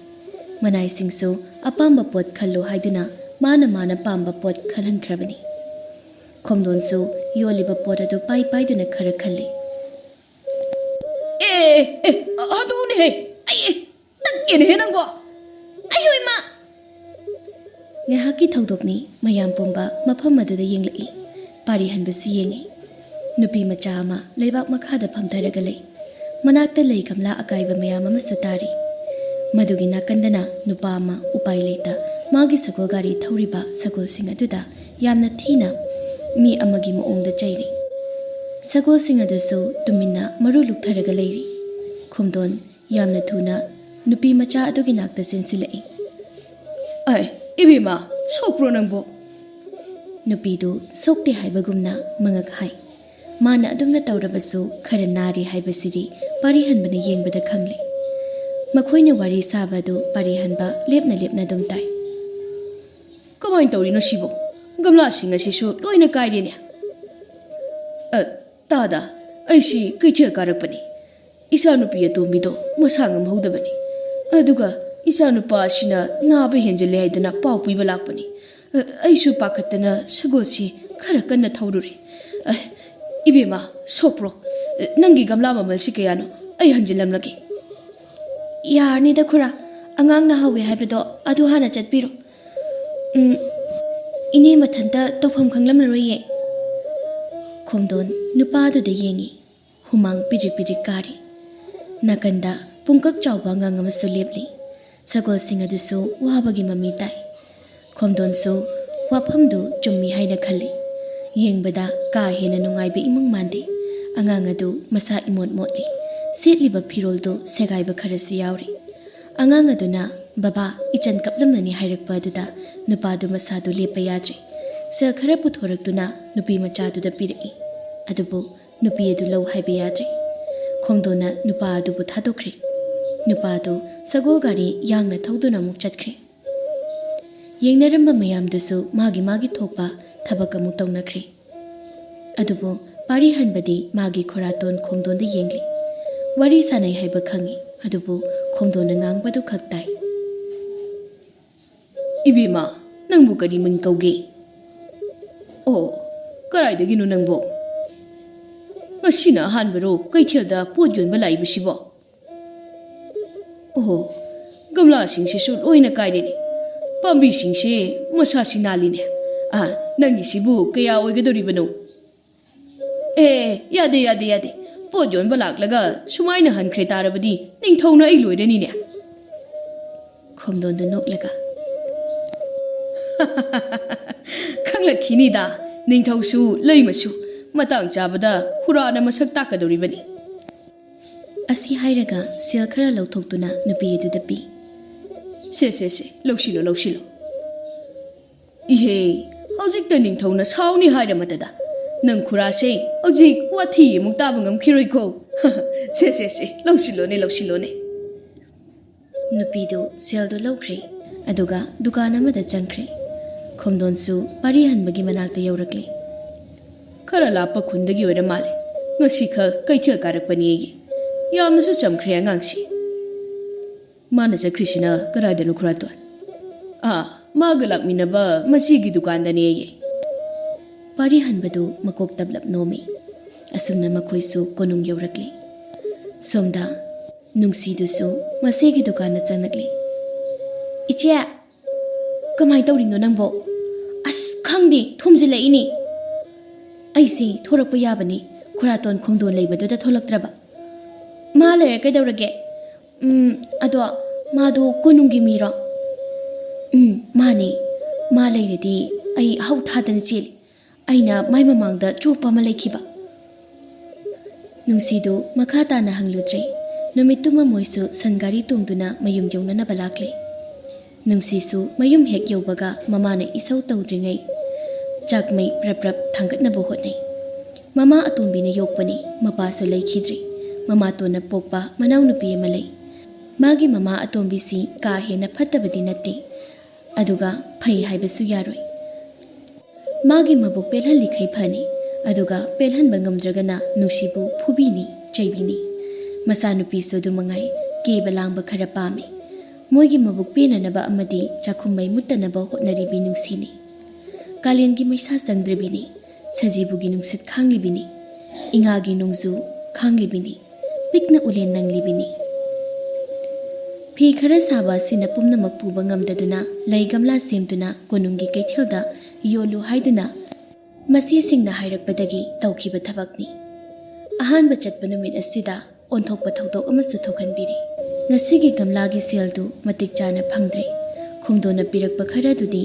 ꯃꯅꯥꯏꯁꯤꯡꯁꯨ ꯑꯄꯥꯝꯕ ꯄꯣꯠ ꯈꯜꯂꯨ ꯍꯥꯏꯗꯨꯅ ꯃꯥꯅ ꯄꯥꯝꯕ ꯄꯣꯠ ꯈꯜꯍꯟꯈ꯭ꯔꯕꯅꯤ꯫ ꯈꯣꯝꯗꯣꯟꯁꯨ ꯌꯣꯜꯂꯤꯕ ꯄꯣꯠ ꯑꯗꯨ ꯄꯥꯏꯗꯨꯅ ꯈꯔ ꯈꯜꯂꯤ꯫ ꯑꯗꯨꯅꯦꯍꯦ, ꯑꯩ ꯇꯛꯀꯦꯅꯦꯍꯦ ꯅꯪꯕꯣ! ꯑꯩꯌꯣ ꯏꯃꯥ! ꯉꯥꯏꯍꯥꯛꯀꯤ ꯊꯧꯗꯣꯛꯅꯤ꯫ ꯃꯌꯥꯝ ꯄꯨꯝꯕ ꯃꯐꯝ ꯑꯗꯨꯗ ꯌꯦꯡꯂꯛꯏ꯫ ꯄꯥꯔꯤꯍꯟꯕꯁꯨ ꯌꯦꯡꯏ꯫ ꯅꯨꯄꯤ ꯃꯆꯥ ꯑꯃ ꯂꯩꯕꯥꯛ ꯃꯈꯥꯗ ꯐꯝꯊꯔꯒ ꯂꯩ꯫ ꯃꯅꯥꯛꯇ ꯂꯩ ꯒꯝꯂꯥ ꯑꯀꯥꯏꯕ ꯃꯌꯥꯝ ꯑꯃꯁꯨ ꯇꯥꯔꯤ꯫ ꯃꯗꯨꯒꯤ ꯅꯥꯀꯟꯗꯅ ꯅꯨꯄꯥ ꯑꯃ ꯎꯄꯥꯏ ꯂꯩꯇ ꯃꯥꯒꯤ ꯁꯒꯣꯜ ꯒꯥꯔꯤ ꯊꯧꯔꯤꯕ ꯁꯒꯣꯜꯁꯤꯡ ꯑꯗꯨꯗ ꯌꯥꯝꯅ ꯊꯤꯅ ꯃꯤ ꯑꯃꯒꯤ ꯃꯑꯣꯡꯗ ꯆꯩꯔꯤ꯫ ꯁꯒꯣꯜꯁꯤꯡ ꯑꯗꯨꯁꯨ ꯇꯨꯃꯤꯟꯅ ꯃꯔꯨ ꯂꯨꯛꯊꯔꯒ ꯂꯩꯔꯤ꯫ ꯈꯣꯝꯗꯣꯟ ꯌꯥꯝꯅ ꯊꯨꯅ ꯅꯨꯄꯤ ꯃꯆꯥ ꯑꯗꯨꯒꯤ ꯅꯥꯛꯇ ꯆꯦꯟꯁꯤꯜꯂꯛꯏ꯫ ꯏꯕꯦꯝꯃ, ꯁꯣꯛꯄ꯭ꯔꯣ ꯅꯪꯕꯣ? ꯅꯨꯄꯤꯗꯨ ꯁꯣꯛꯇꯦ ꯍꯥꯏꯕꯒꯨꯝꯅ ꯃꯉꯛ ꯍꯥꯏ꯫ ꯃꯥꯅ ꯑꯗꯨꯝꯅ ꯇꯧꯔꯕꯁꯨ ꯈꯔ ꯅꯥꯔꯤ ꯍꯥꯏꯕꯁꯤꯗꯤ ꯄꯥꯔꯤꯍꯟꯕꯅ ꯌꯦꯡꯕꯗ ꯈꯪꯂꯤ꯫ ꯃꯈꯣꯏꯅ ꯋꯥꯔꯤ ꯁꯥꯕ ꯑꯗꯨ ꯄꯥꯔꯤꯍꯟꯕ ꯂꯦꯞꯅ ꯑꯗꯨꯝ ꯇꯥꯏ꯫ ꯀꯃꯥꯏꯅ ꯇꯧꯔꯤꯅꯣ ꯁꯤꯕꯨ? ꯒꯝꯂꯥꯁꯤꯡ ꯑꯁꯤꯁꯨ ꯂꯣꯏꯅ ꯀꯥꯏꯔꯦꯅꯦ꯫ ꯇꯥꯗ, ꯑꯩꯁꯤ ꯀꯩꯊꯦꯜ ꯀꯥꯔꯛꯄꯅꯤ꯫ ꯏꯆꯥꯅꯨꯄꯤ ꯑꯇꯣꯝꯕꯤꯗꯣ ꯃꯁꯥ ꯉꯝꯍꯧꯗꯕꯅꯤ, अदुगा इचानुपासिना नाबा हेंजले हाइदना पाउ पिबा लाक्पनि अइसु पाखतना सगोलसी खरा कन्ना थौरुरे इबेमा सोप्रो नंगी गमला ममलसी कयानो अइ हंजिलमलगे यारनीदा खुरा अंगांग ना हवे हाइबदो अदु हाना चटपिरो इने मथंता तोफम खंगलमरोये खोमदोन नुपादुदा येंगी हुमांग पिरिक पिरिक कारी नाकंदा पुंकक चाउबा अंगांग अमसु लेपली सगोलसिंग अदुसु वाबगी ममी ताई खोमदोनसु वाफमदु चुम्मी हाइना खल्ली येंबदा का हेना नुंगाइबे इमुंग मांदे अंगांग अदु मसा इमोट मोटली सेटलिबा फिरोलदो सेगाइबा खरसु यावरी अंगांग अदुना बाबा इचन कपलमनी हाइरकपा अदुदा नुपादु मसादु लेपा याद्रे सेल खरा पुथोरक्तुना नुपी मचादुदा पिरई अदुबु नुपी अदु लौ हाइबे याद्रे खोमदोना नुपा अदुबु थादोख्रे नुपादु सगोल गारी यांगना थौदुना मुक चटख्रे येंगनरंबा मयामदुसु मागी मागी थोपा थबक अमुक तौनख्रे अदुबु पारी हनबदी मागी खोरातोन खोमदोनदा येंगली वारी सानै हाइबा खंगी अदुबु खोमदोना ngangbadu खक्ताई इबेमा नंबु करी मन कौगे ओ कराइदगिनो नंबो ngasina hanbaro kaithilda pot yonba laibisibo ओ गमला सिंसे सु लोइना काइरेनि पाम्बी सिंसे मसा सिनालिने नंगी सिबु कया ओइगदोरिबनो ए यादे यादे यादे पोत योनबा लाक्लगा सुमाइना हनख्रे तारबदी निंथौना अइ लोइरनिने खोमदोनदो नोक्लगा खंगलखिनिदा निंथौसु लैमसु मतंग चाबदा खुराना मसक ताकदोरिबनी असी हाइरगा सेल खरा लौथोक्तुना नुपी अदुदा पी से लौसिलो लौसिलो इहे हौजिक त निंथौना साउनी हाइर मतदा नंग खुरासे हौजिक वाथी मुक ताबा ngमखिरोइको से लौसिलोने नुपीदो सेलदो लौख्रे अदुगा दुकान अमदा चंख्रे खोमदोनसु पारी हनबगी मनाक्ता यौरक्ले खरा लापा खुंदगी ओइरा माले ngasi kha kaithil karakpani ege यामनसु चमख्रे अंगांगसी माना चक्रिसिना कराइदनु खुरातोन मागा लाक्मिनबा मसीगी दुकानदने ये पारी हनबदु मकोक तबलब नोमी असुमना मखोइसु कोनुंग यौरक्ले सोमदा नुंगसीदुसु मसीगी दुकान चंगनक्ले इचे कमाइ तौरिनो नंबो अस खंगदे थुमजिलइनी अइसे थोरकपा याबनी खुरातोन खोंदोन लेबदुदा थोलक्त्रबा मा लेरे कैदौरगे अदो मादो कोनुंगी मीरो माने मा लेरेदी अई हौ थादन चेली अइना माइ ममांगदा चोपा मा लेखिबा नुंसीदो मखा ताना हंगलुद्रे नुमितुमा मोइसु सनगारी तुंगदुना मयुम यौनना बलाक्ले नुंसीसु मयुम हेक यौबगा ममाना इसौ तौद्रिङै चाकमै प्रप्रप थांगतनबो होतनै ममा अतोंबीना योकपनी मपासु लैखिद्रे ममा तोना पोकपा मनाउ नुपी अमा लै मागी ममा अतोंबीसी का हेना फत्तबदी नत्ते अदुगा फै हाइबसु यारोय मागी मबुक पेलहलिखै फनी अदुगा पेलहनबा ngamdragana नुसिबु फुबीनी चैबीनी मसा नुपीसु दु मंगाई केबा लांगबा खरा पामे मोइगी मबुक पेननबा अमदी चाखुमै मुत्तनबा होटनरिबी नुसिनी कालेनगी मैसा चंद्रबिनी सजीबुगी नुंसित खांगलिबिनी इंगागी नुंजु खांगलिबिनी पिकना उलेन नंगलिबिनी फी खरा साबा सिना पुमनमक पुबा ngamdaduna लै गमला सेमदुना कोनुंगी कैथेलदा योलु हाइदुना मसी सिंगना हाइरकपदगी तौखिबा थबकनी अहानबा चटपा नुमित असिदा ओंथोकपा थौदोक अमसु थोखनबिरी ngasiगी गमलागी सेलदु मतिक चाना फंगद्रे खुमदोना पिरकपा खरादुदी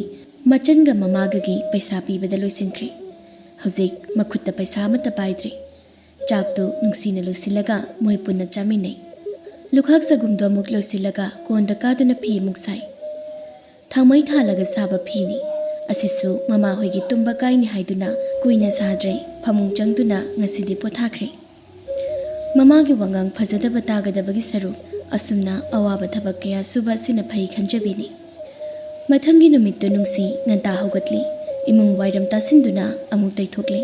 मचनगा ममागगी पैसा पीबदा लोइसिनख्रे हौजिक मखुत्ता पैसा अमता पाइद्रे चाकदु नुंसीना लोइसिलगा मोइ पुन्ना चामिनै लुखाक सगुमदो अमुक लोइसिलगा कोंदा कादुना फी अमुक साइ थामै थालगा साबा फीनी असिसु ममा होइगी तुम्बा काइनि हाइदुना कुइना साद्रे फमुंग चंगदुना ngasiदी पोथाख्रे ममागी वंगांग फजदबा तागदबगी सरु असुमना अवाबा थबक कया सुबा सिना फै खंजबिनी मथंगी नुमित्तु नुंसी nganta होगतली इमुंग वाइरम तासिंदुना अमुक तैथोकले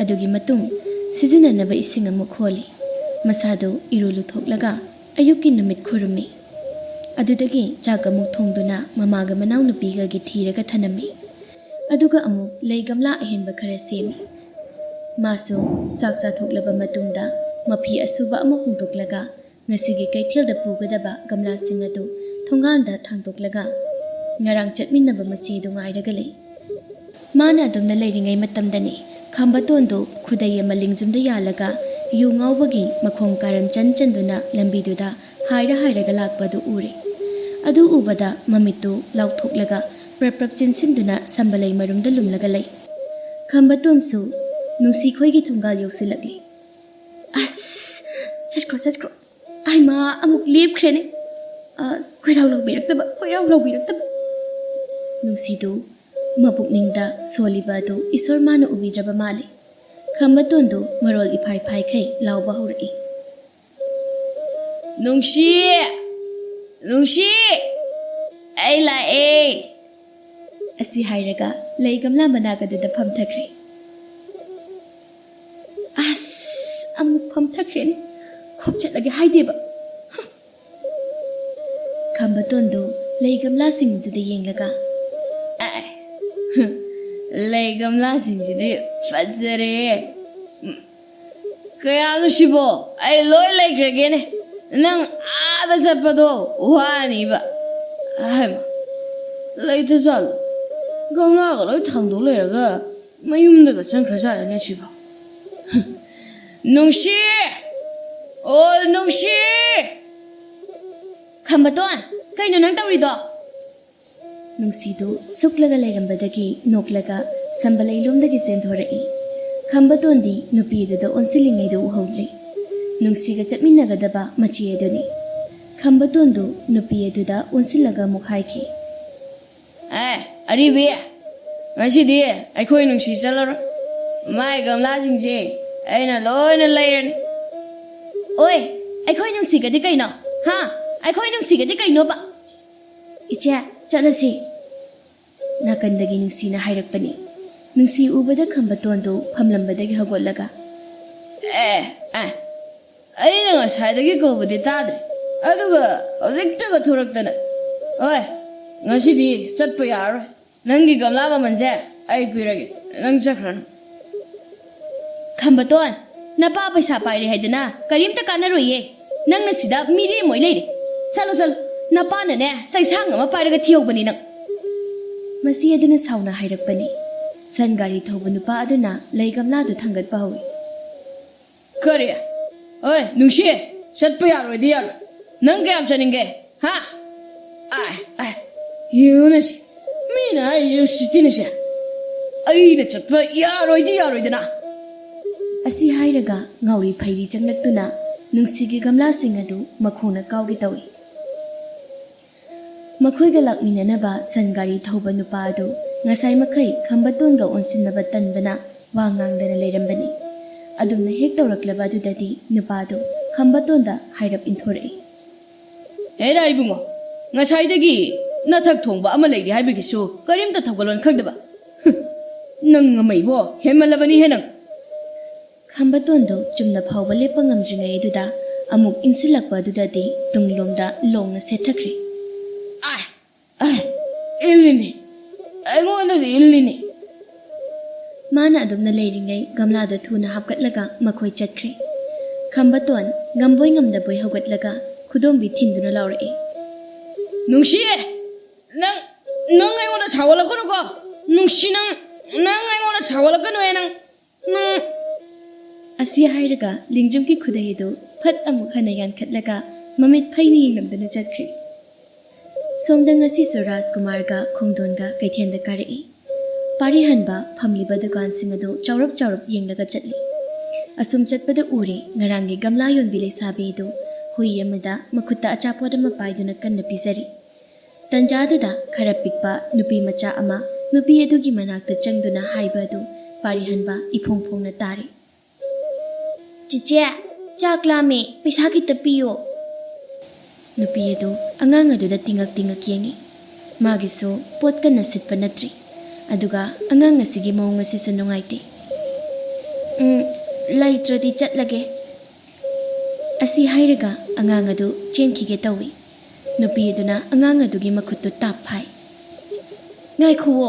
अदुगी मतुंग सिजिननबा इसिंग अमुक खोली मसादो इरुलु थोकलगा अयुकी नुमित खुरुमी ꯑꯗꯨꯗꯒꯤ ꯆꯥꯛ ꯑꯃꯨꯛ ꯊꯣꯡꯗꯨꯅ ꯃꯃꯥꯒ ꯃꯅꯥꯎꯅꯨꯄꯤꯒꯒꯤ ꯊꯤꯔꯒ ꯊꯅꯝꯃꯤ ꯑꯗꯨꯒ ꯑꯃꯨꯛ ꯂꯩ ꯒꯝꯂꯥ ꯑꯍꯦꯟꯕ ꯈꯔ ꯁꯦꯝꯃꯤ ꯃꯥꯁꯨ ꯆꯥꯛ ꯆꯥꯊꯣꯛꯂꯕ ꯃꯇꯨꯡꯗ ꯃꯐꯤ ꯑꯁꯨꯕ ꯑꯃ ꯍꯣꯡꯗꯣꯛꯂꯒ ꯉꯁꯤꯒꯤ ꯀꯩꯊꯦꯜꯗ ꯄꯨꯒꯗꯕ ꯒꯝꯂꯥꯁꯤꯡ ꯑꯗꯨ ꯊꯣꯡꯒꯥꯟꯗ ꯊꯥꯡꯗꯣꯛꯂꯒ ꯉꯔꯥꯡ ꯆꯠꯃꯤꯟꯅꯕ ꯃꯆꯦꯗꯨ ꯉꯥꯏꯔꯒ ꯂꯩ ꯃꯥꯅ ꯑꯗꯨꯝꯅ ꯂꯩꯔꯤꯉꯩ ꯃꯇꯝꯗꯅꯤ ꯈꯝꯕꯇꯣꯟꯗꯨ ꯈꯨꯗꯩ ꯑꯃ ꯂꯤꯡꯖꯨꯝꯗ ꯌꯥꯜꯂꯒ ꯌꯨ ꯉꯥꯎꯕꯒꯤ ꯃꯈꯣꯡ ꯀꯥꯔꯟ ꯆꯟꯗꯨꯅ ꯂꯝꯕꯤꯗꯨꯗ ꯍꯥꯏꯔꯒ ꯂꯥꯛꯄꯗꯨ ꯎꯔꯦ ꯑꯗꯨ ꯎꯕꯗ ꯃꯃꯤꯠꯇꯨ ꯂꯥꯎꯊꯣꯛꯂꯒ ꯄ꯭ꯔꯞ ꯆꯤꯟꯁꯤꯟꯗꯨꯅ ꯁꯝꯕꯂꯩ ꯃꯔꯨꯝꯗ ꯂꯨꯝꯂꯒ ꯂꯩ ꯈꯝꯕꯇꯣꯟꯁꯨ ꯅꯨꯡꯁꯤꯈꯣꯏꯒꯤ ꯊꯣꯡꯒꯥꯜ ꯌꯧꯁꯤꯜꯂꯛꯂꯤ ꯑꯁ ꯆꯠꯈ꯭ꯔꯣ ꯑꯩꯃꯥ ꯑꯃꯨꯛ ꯂꯦꯞꯈ꯭ꯔꯦꯅꯦ ꯑꯁ ꯈꯣꯏꯔꯥꯎ ꯂꯧꯕꯤꯔꯛꯇꯕ ꯅꯨꯡꯁꯤꯗꯨ ꯃꯄꯨꯛꯅꯤꯡꯗ ꯁꯣꯜꯂꯤꯕ ꯑꯗꯨ ꯏꯁꯣꯔ ꯃꯥꯅ ꯎꯕꯤꯗ꯭ꯔꯕ ꯃꯥꯜꯂꯤ ꯈꯝꯕꯇꯣꯟꯗꯨ ꯃꯔꯣꯜ ꯏꯐꯥꯏꯈꯩ ꯂꯥꯎꯕ ꯍꯧꯔꯛꯏ ꯅꯨꯡꯁꯤ ꯑꯩ ꯂꯥꯛꯑꯦ ꯑꯁꯤ ꯍꯥꯏꯔꯒ ꯂꯩ ꯒꯝꯂꯥ ꯃꯅꯥꯛ ꯑꯗꯨꯗ ꯐꯝꯊꯈ꯭ꯔꯦ ꯑꯁ ꯑꯃꯨꯛ ꯐꯝꯊꯈ꯭ꯔꯦꯅꯦ ꯈꯣꯛ ꯆꯠꯂꯒꯦ ꯍꯥꯏꯗꯦꯕ ꯈꯝꯕꯇꯣꯟꯗꯨ ꯂꯩ ꯒꯝꯂꯥꯁꯤꯡꯗꯨꯗ ꯌꯦꯡꯂꯒ ꯂꯩ ꯒꯝꯂꯥꯁꯤꯡꯁꯤꯗꯤ ꯐꯖꯔꯦ ꯀꯌꯥꯅꯣ ꯁꯤꯕꯣ ꯑꯩ ꯂꯣꯏ ꯂꯩꯈ꯭ꯔꯒꯦꯅꯦ ꯅꯪ ꯑꯥꯗ ꯆꯠꯄꯗꯣ ꯋꯥꯅꯤꯕ ꯍꯥꯏꯃ ꯂꯩꯇ ꯆꯠꯂꯣ ꯒꯝꯂꯥꯒ ꯂꯣꯏ ꯊꯥꯡꯗꯣꯛ ꯂꯩꯔꯒ ꯃꯌꯨꯝꯗꯒ ꯆꯪꯈ꯭ꯔꯖꯥꯠꯂꯅꯦ ꯁꯤꯕꯣ ꯅꯨꯡꯁꯤ ꯈꯝꯕꯇꯣꯟ ꯀꯩꯅꯣ ꯅꯪ ꯇꯧꯔꯤꯗꯣ ꯅꯨꯡꯁꯤꯗꯨ ꯁꯨꯛꯂꯒ ꯂꯩꯔꯝꯕꯗꯒꯤ ꯅꯣꯛꯂꯒ ꯁꯝꯕꯂꯩꯂꯣꯝꯗꯒꯤ ꯆꯦꯟꯊꯣꯔꯛꯏ ꯈꯝꯕꯇꯣꯟꯗꯤ ꯅꯨꯄꯤ ꯑꯗꯨꯗ ꯑꯣꯟꯁꯤꯜꯂꯤꯉꯩꯗ ꯎꯍꯧꯗ꯭ꯔꯤ ꯅꯨꯡꯁꯤꯒ ꯆꯠꯃꯤꯟꯅꯒꯗꯕ ꯃꯆꯦ ꯑꯗꯨꯅꯤ ꯈꯝꯕꯇꯣꯟꯗꯨ ꯅꯨꯄꯤ ꯑꯗꯨꯗ ꯑꯣꯟꯁꯤꯜꯂꯒ ꯑꯃꯨꯛ ꯍꯥꯏꯈꯤ ꯑꯔꯤꯕꯤ ꯉꯁꯤꯗꯤ ꯑꯩꯈꯣꯏ ꯅꯨꯡꯁꯤ ꯆꯠꯂꯔꯣꯏ ꯃꯥꯏ ꯒꯝꯂꯥꯁꯤꯡꯁꯦ ꯑꯩꯅ ꯂꯣꯏꯅ ꯂꯩꯔꯅꯤ ꯑꯣꯏ ꯑꯩꯈꯣꯏ ꯅꯨꯡꯁꯤꯒꯗꯤ ꯀꯩꯅꯣ ꯑꯩꯈꯣꯏ ꯅꯨꯡꯁꯤꯒꯗꯤ ꯀꯩꯅꯣꯕ ꯏꯆꯦ ꯆꯠꯂꯁꯤ ꯅꯥꯀꯟꯗꯒꯤ ꯅꯨꯡꯁꯤꯅ ꯍꯥꯏꯔꯛꯄꯅꯤ ꯅꯨꯡꯁꯤ ꯎꯕꯗ ꯈꯝꯕꯇꯣꯟꯗꯨ ꯐꯝꯂꯝꯕꯗꯒꯤ ꯍꯧꯒꯠꯂꯒ ꯑꯩꯅ ꯉꯁꯥꯏꯗꯒꯤ ꯀꯧꯕꯗꯤ ꯇꯥꯗ꯭ꯔꯦ ꯑꯗꯨꯒ ꯍꯧꯖꯤꯛꯇꯒ ꯊꯣꯔꯛꯇꯅ ꯍꯣꯏ ꯉꯁꯤꯗꯤ ꯆꯠꯄ ꯌꯥꯔꯔꯣꯏ ꯅꯪꯒꯤ ꯒꯝꯂꯥ ꯃꯃꯜꯁꯦ ꯑꯩ ꯄꯤꯔꯒꯦ ꯅꯪ ꯆꯠꯈ꯭ꯔꯅꯨ ꯈꯝꯕꯇꯣꯟ ꯅꯄꯥ ꯄꯩꯁా ꯄꯥꯏꯔꯦ ꯍꯥꯏꯗꯅ ꯀꯔꯤꯝꯇ ꯀꯥꯟꯅꯔꯣꯏꯌꯦ ꯅꯪꯅ ꯁꯤꯗ ꯃꯤꯔꯦꯝ ꯑꯣꯏ ꯂꯩꯔꯦ ꯆꯠꯂꯣ ꯅꯄꯥꯅꯅꯦ ꯆꯩꯁꯥꯡ ꯑꯃ ꯄꯥꯏꯔꯒ ꯊꯤꯍꯧꯕꯅꯤ ꯅꯪ ꯃꯁꯤ ꯑꯗꯨꯅ ꯁꯥꯎꯅ ꯍꯥꯏꯔꯛꯄꯅꯤ ꯁꯟ ꯒꯥꯔꯤ ꯊꯧꯕ ꯅꯨꯄꯥ ꯑꯗꯨꯅ ꯂꯩ ꯒꯝꯂꯥꯗꯨ ꯊꯥꯡꯒꯠꯄ ꯍꯧꯏ ꯀꯔꯤ ꯍꯣꯏ ꯅꯨꯡꯁꯤ ꯆꯠꯄ ꯌꯥꯔꯣꯏꯗꯤ ꯌꯥꯔꯣꯏ ꯅꯪ ꯀꯌꯥꯝ ꯆꯠꯅꯤꯡꯒꯦ ꯌꯦꯡꯉꯨꯅ ꯁꯤ ꯃꯤꯅ ꯍꯥꯏꯔꯤꯁꯦ ꯁꯤꯇꯤꯅꯁꯦ ꯑꯩꯅ ꯆꯠꯄ ꯌꯥꯔꯣꯏꯗꯅ ꯑꯁꯤ ꯍꯥꯏꯔꯒ ꯉꯥꯎꯔꯤ ꯐꯩꯔꯤ ꯆꯪꯂꯛꯇꯨꯅ ꯅꯨꯡꯁꯤꯒꯤ ꯒꯝꯂꯥꯁꯤꯡ ꯑꯗꯨ ꯃꯈꯣꯡꯅ ꯀꯥꯎꯒꯦ ꯇꯧꯏ ꯃꯈꯣꯏꯒ ꯂꯥꯛꯃꯤꯟꯅꯅꯕ ꯁꯟ ꯒꯥꯔꯤ ꯊꯧꯕ ꯅꯨꯄꯥ ꯑꯗꯨ ꯉꯁꯥꯏ ꯃꯈꯩ ꯈꯝꯕꯇꯣꯟꯒ ꯑꯣꯟꯁꯤꯟꯅꯕ ꯇꯟꯕꯅ ꯋꯥ ꯉꯥꯡꯗꯅ ꯂꯩꯔꯝꯕꯅꯤ ꯑꯗꯨꯝꯅ ꯍꯦꯛ ꯇꯧꯔꯛꯂꯕ ꯑꯗꯨꯗꯗꯤ ꯅꯨꯄꯥꯗꯨ ꯈꯝꯕꯇꯣꯟꯗ ꯍꯥꯏꯔꯞ ꯏꯟꯊꯣꯔꯛꯏ ꯍꯦꯔꯥ ꯏꯕꯨꯡꯉꯣ ꯉꯁꯥꯏꯗꯒꯤ ꯅꯊꯛ ꯊꯣꯡꯕ ꯑꯃ ꯂꯩꯔꯤ ꯍꯥꯏꯕꯒꯤꯁꯨ ꯀꯔꯤꯝꯇ ꯊꯧꯒꯜꯂꯣꯟ ꯈꯪꯗꯕ ꯅꯪ ꯑꯃꯩꯕꯣ ꯍꯦꯟꯃꯜꯂꯕꯅꯤꯍꯦ ꯅꯪ ꯈꯝꯕꯇꯣꯟꯗꯨ ꯆꯨꯝꯅ ꯐꯥꯎꯕ ꯂꯦꯞꯄ ꯉꯝꯗ꯭ꯔꯤꯉꯩ ꯑꯗꯨꯗ ꯑꯃꯨꯛ ꯏꯟꯁꯤꯜꯂꯛꯄ ꯑꯗꯨꯗꯗꯤ ꯇꯨꯡꯂꯣꯝꯗ ꯂꯣꯡꯅ ꯁꯦꯠꯊꯈ꯭ꯔꯦ ꯏꯜꯂꯤꯅꯤ ꯑꯩꯉꯣꯟꯗꯒꯤ ꯏꯜꯂꯤꯅꯤ ꯃꯥꯅ ꯑꯗꯨꯝꯅ ꯂꯩꯔꯤꯉꯩ ꯒꯝꯂꯥꯗꯨ ꯊꯨꯅ ꯍꯥꯞꯀꯠꯂꯒ ꯃꯈꯣꯏ ꯆꯠꯈ꯭ꯔꯦ ꯈꯝꯕꯇꯣꯟ ꯉꯝꯕꯣꯏ ꯉꯝꯗꯕꯣꯏ ꯍꯧꯒꯠꯂꯒ ꯈꯨꯗꯣꯝꯕꯤ ꯊꯤꯟꯗꯨꯅ ꯂꯥꯎꯔꯛꯏ ꯅꯨꯡꯁꯤ ꯅꯪ ꯑꯩꯉꯣꯟꯗ ꯁꯥꯎꯒꯠꯂꯛꯀꯅꯨꯀꯣ ꯅꯨꯡꯁꯤ ꯅꯪ ꯑꯩꯉꯣꯟꯗ ꯁꯥꯎꯒꯠꯂꯛꯀꯅꯨꯍꯦ ꯅꯪ ꯑꯁꯤ ꯍꯥꯏꯔꯒ ꯂꯤꯡꯖꯨꯝꯒꯤ ꯈꯨꯗꯩ ꯑꯗꯨ ꯐꯠ ꯑꯃꯨꯛ ꯍꯟꯅ ꯌꯥꯟꯈꯠꯂꯒ ꯃꯃꯤꯠ ꯐꯩꯅ ꯌꯦꯡꯂꯝꯗꯨꯅ ꯆꯠꯈ꯭ꯔꯦ ꯁꯣꯝꯗ ꯉꯁꯤꯁꯨ ꯔꯥꯖꯀꯨꯃꯥꯔꯒ ꯈꯣꯡꯗꯣꯟꯒ ꯀꯩꯊꯦꯜꯗ ꯀꯥꯔꯛꯏ ꯄꯥꯔꯤꯍꯟꯕ ꯐꯝꯂꯤꯕ ꯗꯨꯀꯥꯟꯁꯤꯡ ꯑꯗꯨ ꯆꯥꯎꯔꯞ ꯌꯦꯡꯂꯒ ꯆꯠꯂꯤ ꯑꯁꯨꯝ ꯆꯠꯄꯗ ꯎꯔꯦ ꯉꯔꯥꯡꯒꯤ ꯒꯝꯂꯥ ꯌꯣꯟꯕꯤ ꯂꯩꯁꯥꯕꯤ ꯑꯗꯨ ꯍꯨꯏ ꯑꯃꯗ ꯃꯈꯨꯠꯇ ꯑꯆꯥꯄꯣꯠ ꯑꯃ ꯄꯥꯏꯗꯨꯅ ꯀꯟꯅ ꯄꯤꯖꯔꯤ ꯇꯟꯖꯥꯗꯨꯗ ꯈꯔ ꯄꯤꯛꯄ ꯅꯨꯄꯤ ꯃꯆꯥ ꯑꯃ ꯅꯨꯄꯤ ꯑꯗꯨꯒꯤ ꯃꯅꯥꯛꯇ ꯆꯪꯗꯨꯅ ꯍꯥꯏꯕ ꯑꯗꯨ ꯄꯥꯔꯤꯍꯟꯕ ꯏꯐꯣꯡ ꯐꯣꯡꯅ ꯇꯥꯔꯤ ꯆꯤꯆꯦ ꯆꯥꯛ ꯂꯥꯝꯃꯦ ꯄꯩꯁꯥ ꯈꯤꯇ ꯄꯤꯌꯣ ꯅꯨꯄꯤ ꯑꯗꯨ ꯑꯉꯥꯡ ꯑꯗꯨꯗ ꯇꯤꯡꯉꯛ ꯌꯦꯡꯉꯤ ꯃꯥꯒꯤꯁꯨ ꯄꯣꯠ ꯀꯟꯅ ꯁꯤꯠꯄ ꯅꯠꯇ꯭ꯔꯤ ꯑꯗꯨꯒ ꯑꯉꯥꯡ ꯑꯁꯤꯒꯤ ꯃꯑꯣꯡ ꯑꯁꯤꯁꯨ ꯅꯨꯡꯉꯥꯏꯇꯦ ꯂꯩꯇ꯭ꯔꯗꯤ ꯆꯠꯂꯒꯦ ꯑꯁꯤ ꯍꯥꯏꯔꯒ ꯑꯉꯥꯡ ꯑꯗꯨ ꯆꯦꯟꯈꯤꯒꯦ ꯇꯧꯏ नुपी अदुना अंगांग अदुगी मखुत्तु ताप phi ngaikhuwo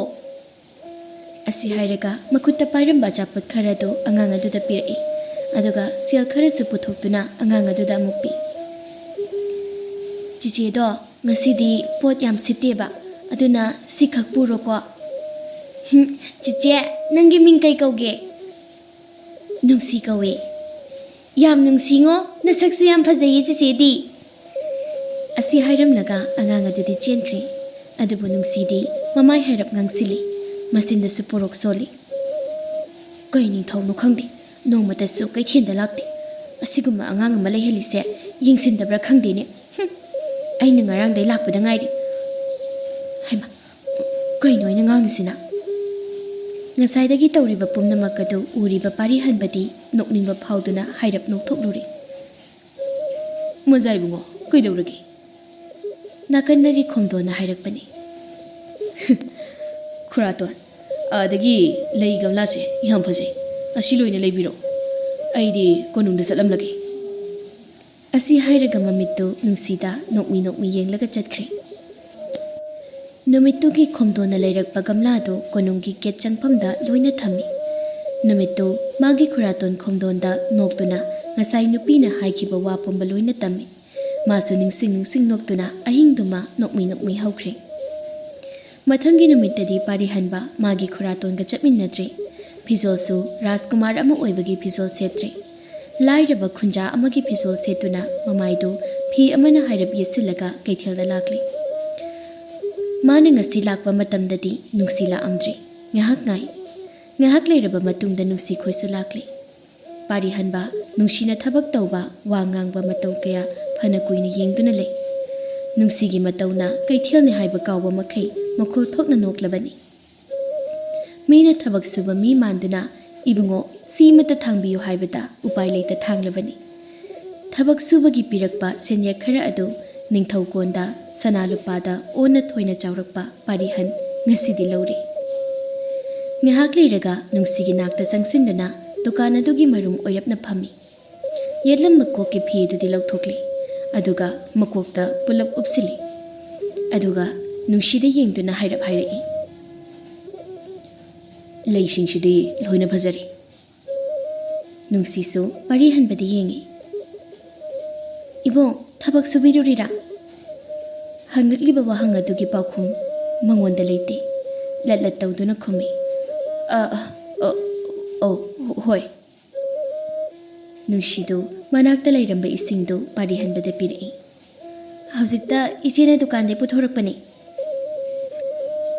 asi hairaga makutta pairamba chaput kharadu angang aduda piri aduga sel kharasu puthokduna angang aduda mukpi chiche do ngasidi pot yam siteba aduna sikhak puro ko chiche nangi ming kai kauge nungsi kawe yam nungsi ngo nasaksu yam phajayi chiche di asi hairam laga angang adudi chenkhri adubu nungsi di mamai hairap ngangsili masinda su porok soli kai ning thau no khangdi nongmata su kai khen da lakti asiguma angang ama lei helise yingsin da bra khangdi ne ai na ngarang dai lakpada ngairi haima kai noi na ngang sina ngasai dagi tawriba pumna makadu uriba pari hanbadi nokningba phauduna hairap nokthok luri mojai bungo kai dawragi nakanari khomdona hairakpani khuraton adagi lei gamla se yam phajai asi loina leibiro aidi konungda chalamlagi asi hairaga mamittu nungsida nokmi yenglaga chatkhre numittu ki khomdona leirakpa gamla do konunggi ket changphamda loina thami numittu magi khuraton khomdonda noktuna ngasai nupina haikhiba wa pomba loina tami masu ningsing noktuna ahingduma nokmi haukhre mathangi numittadi pari hanba magi khuraton ga chapminnadre phizolsu rajkumar ama oibagi phizol setre lairaba khunja amagi phizol setuna mamaidu phi amana hairab yesilaga keithelda lakli mane ngasi lakpa matamdadi nungsila amdri ngahak leiraba matungda nungsi khoisu lakli pari hanba nungsina thabak tawba wangangba matau kaya phana kuina yengduna lei nungsigi matawna keithelni haiba kawba makhai makhol thokna noklabani mina thabak suba mi manduna ibungo simata thangbiyo haibada upai leita thanglabani thabak subagi pirakpa senya khara adu ningthau konda sanalupada ona thoina chawrakpa parihan ngasidi lawri ngahak leiraga nungsigi nakta changsinduna dukan adugi marum oirapna phami yedlam makok ki phi dudi lawthokli aduga makokta pulap upsili aduga nungsida yengduna hairap hairai leisingshidi loina phajari nungsisu pari hanbadi yengi ibo thabak subirurira hanglikliba wahang adugi pakhum mangonda leite latlat tawduna khumi hoi nungsidu manakta leiramba isingdu pari hanbada pirai hawjikta ichena dukan de puthorakpani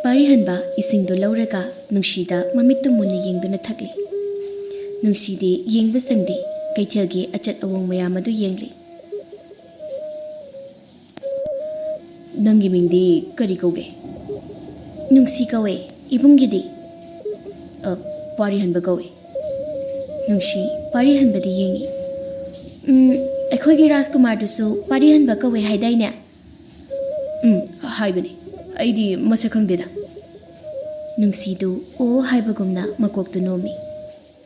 pari hanba isingdu lauraga nungsida mamittu munni yengduna thakli nungsidi yengba sangdi keithelgi achat awong mayam adu yengli nangi mingdi kari kauge nungsi kawe ibungidi pari hanba kawe nungsi pari hanba di yengi akhoi rajkumar dusu pari hanba kawe haidaine haibani aidi masakhangdeda nungsidu o haibagumna makoktu nomi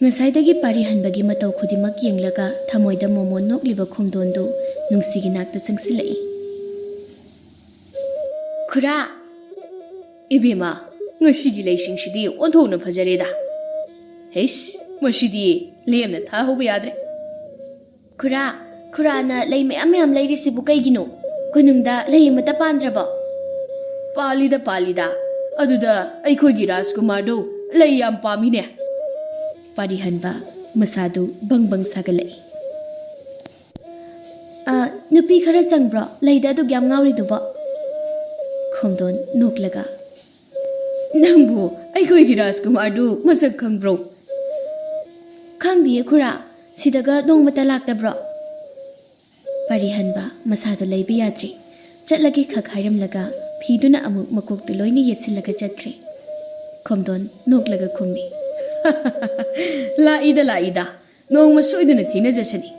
ngasaidagi pari hanbagi matau khudimak yenglaga thamoida momo nokliba khomdondu nungsigi nakta sangsilai khura ibema ngasigi leisingshidi onthona phajareda heish masidi lemna tha hoba yadre khura na lei mayam leirisibu kaigino konumda lei mata pandraba palida aduda aikhogi rajkumar do lei yam pamine pari hanba masadu bang sagalai nupi khara changbro leida du gyam ngawri duba khomdon noklaga nangbu aikhogi rajkumar do masak khangbro khangdiye khura sidaga dongmata laktabro pari hanba masadu leibi yadri chatlagi khak hairam laga phiduna amuk makok tu loini yetsilaga chatkre khomdon noklaga khummi laida nong masoiduna thina jasani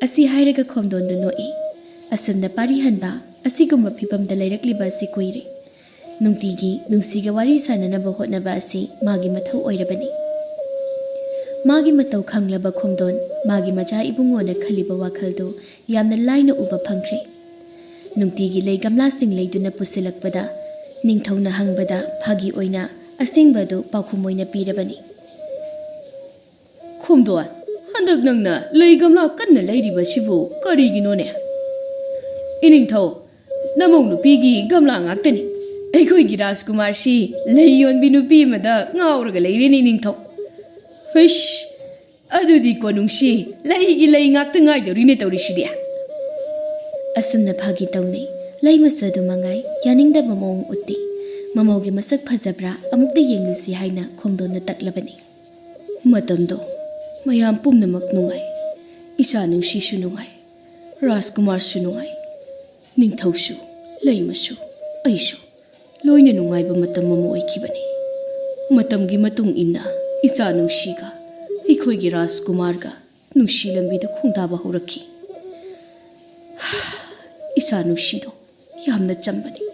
asi hairaga khomdon du noi asumna pari hanba asigumba phibamda leirakliba asi koire nungtigi nungsiga wari sanana ba hotnaba asi magi mathau oirabani magi matau khanglaba khomdon magi macha ibungona khaliba wakhaldo yamna laina uba phangkhre नुंतीगी लई गमलासिंग लेदुना पुसिलकपदा निंगथौना हंगबदा फागी ओइना असेंगबदु पाखुम ओइना पीरबनी खोमदोन हंदक नंगना लई गमला कन्ना लैरिबसिबु करिगिनोने इनिंगथौ नमौ नुपीगी गमला ngaktani ꯑꯩꯈꯣꯏꯒꯤ ꯔꯥꯖꯀꯨꯃꯥꯔꯁꯤ ꯂꯩ ꯌꯣꯟꯕꯤ ꯅꯨꯄꯤ ꯑꯃꯗ ꯉꯥꯎꯔꯒ ꯂꯩꯔꯦꯅꯦ ꯅꯤꯡꯊꯧ ꯍꯩꯁ ꯑꯗꯨꯗꯤ ꯀꯣꯅꯨꯡꯁꯤ ꯂꯩꯒꯤ ꯂꯩ ꯉꯥꯛꯇ ꯉꯥꯏꯗꯧꯔꯤꯅꯦ ꯇꯧꯔꯤꯁꯤꯗꯤ ꯑꯁꯨꯝꯅ ꯐꯥꯒꯤ ꯇꯧꯅꯩ ꯂꯩ ꯃꯁꯗꯨ ꯃꯉꯥꯏ ꯌꯥꯅꯤꯡꯗꯕ ꯃꯑꯣꯡ ꯎꯠꯇꯤ ꯃꯃꯧꯒꯤ ꯃꯁꯛ ꯐꯖꯕ꯭ꯔꯥ ꯑꯃꯨꯛꯇ ꯌꯦꯡꯂꯨꯁꯤ ꯍꯥꯏꯅ ꯈꯣꯝꯗꯣꯟꯅ ꯇꯛꯂꯕꯅꯤ ꯃꯇꯝꯗꯣ ꯃꯌꯥꯝ ꯄꯨꯝꯅꯃꯛ ꯅꯨꯡꯉꯥꯏ ꯏꯆꯥ ꯅꯨꯡꯁꯤꯁꯨ ꯅꯨꯡꯉꯥꯏ ꯔꯥꯖꯀꯨꯃꯥꯔꯁꯨ ꯅꯨꯡꯉꯥꯏ ꯅꯤꯡꯊꯧꯁꯨ ꯂꯩꯃꯁꯨ ꯑꯩꯁꯨ लोइने नुंगाइब मतम अमा ओइखिबनी मतमगी मतुंग इन्ना इचा नुंसीगा अखोइगी राजकुमारगा नुंसी लंबीदा खुंदाबा हौरखी इचा नुंसीदो यामना चंबनी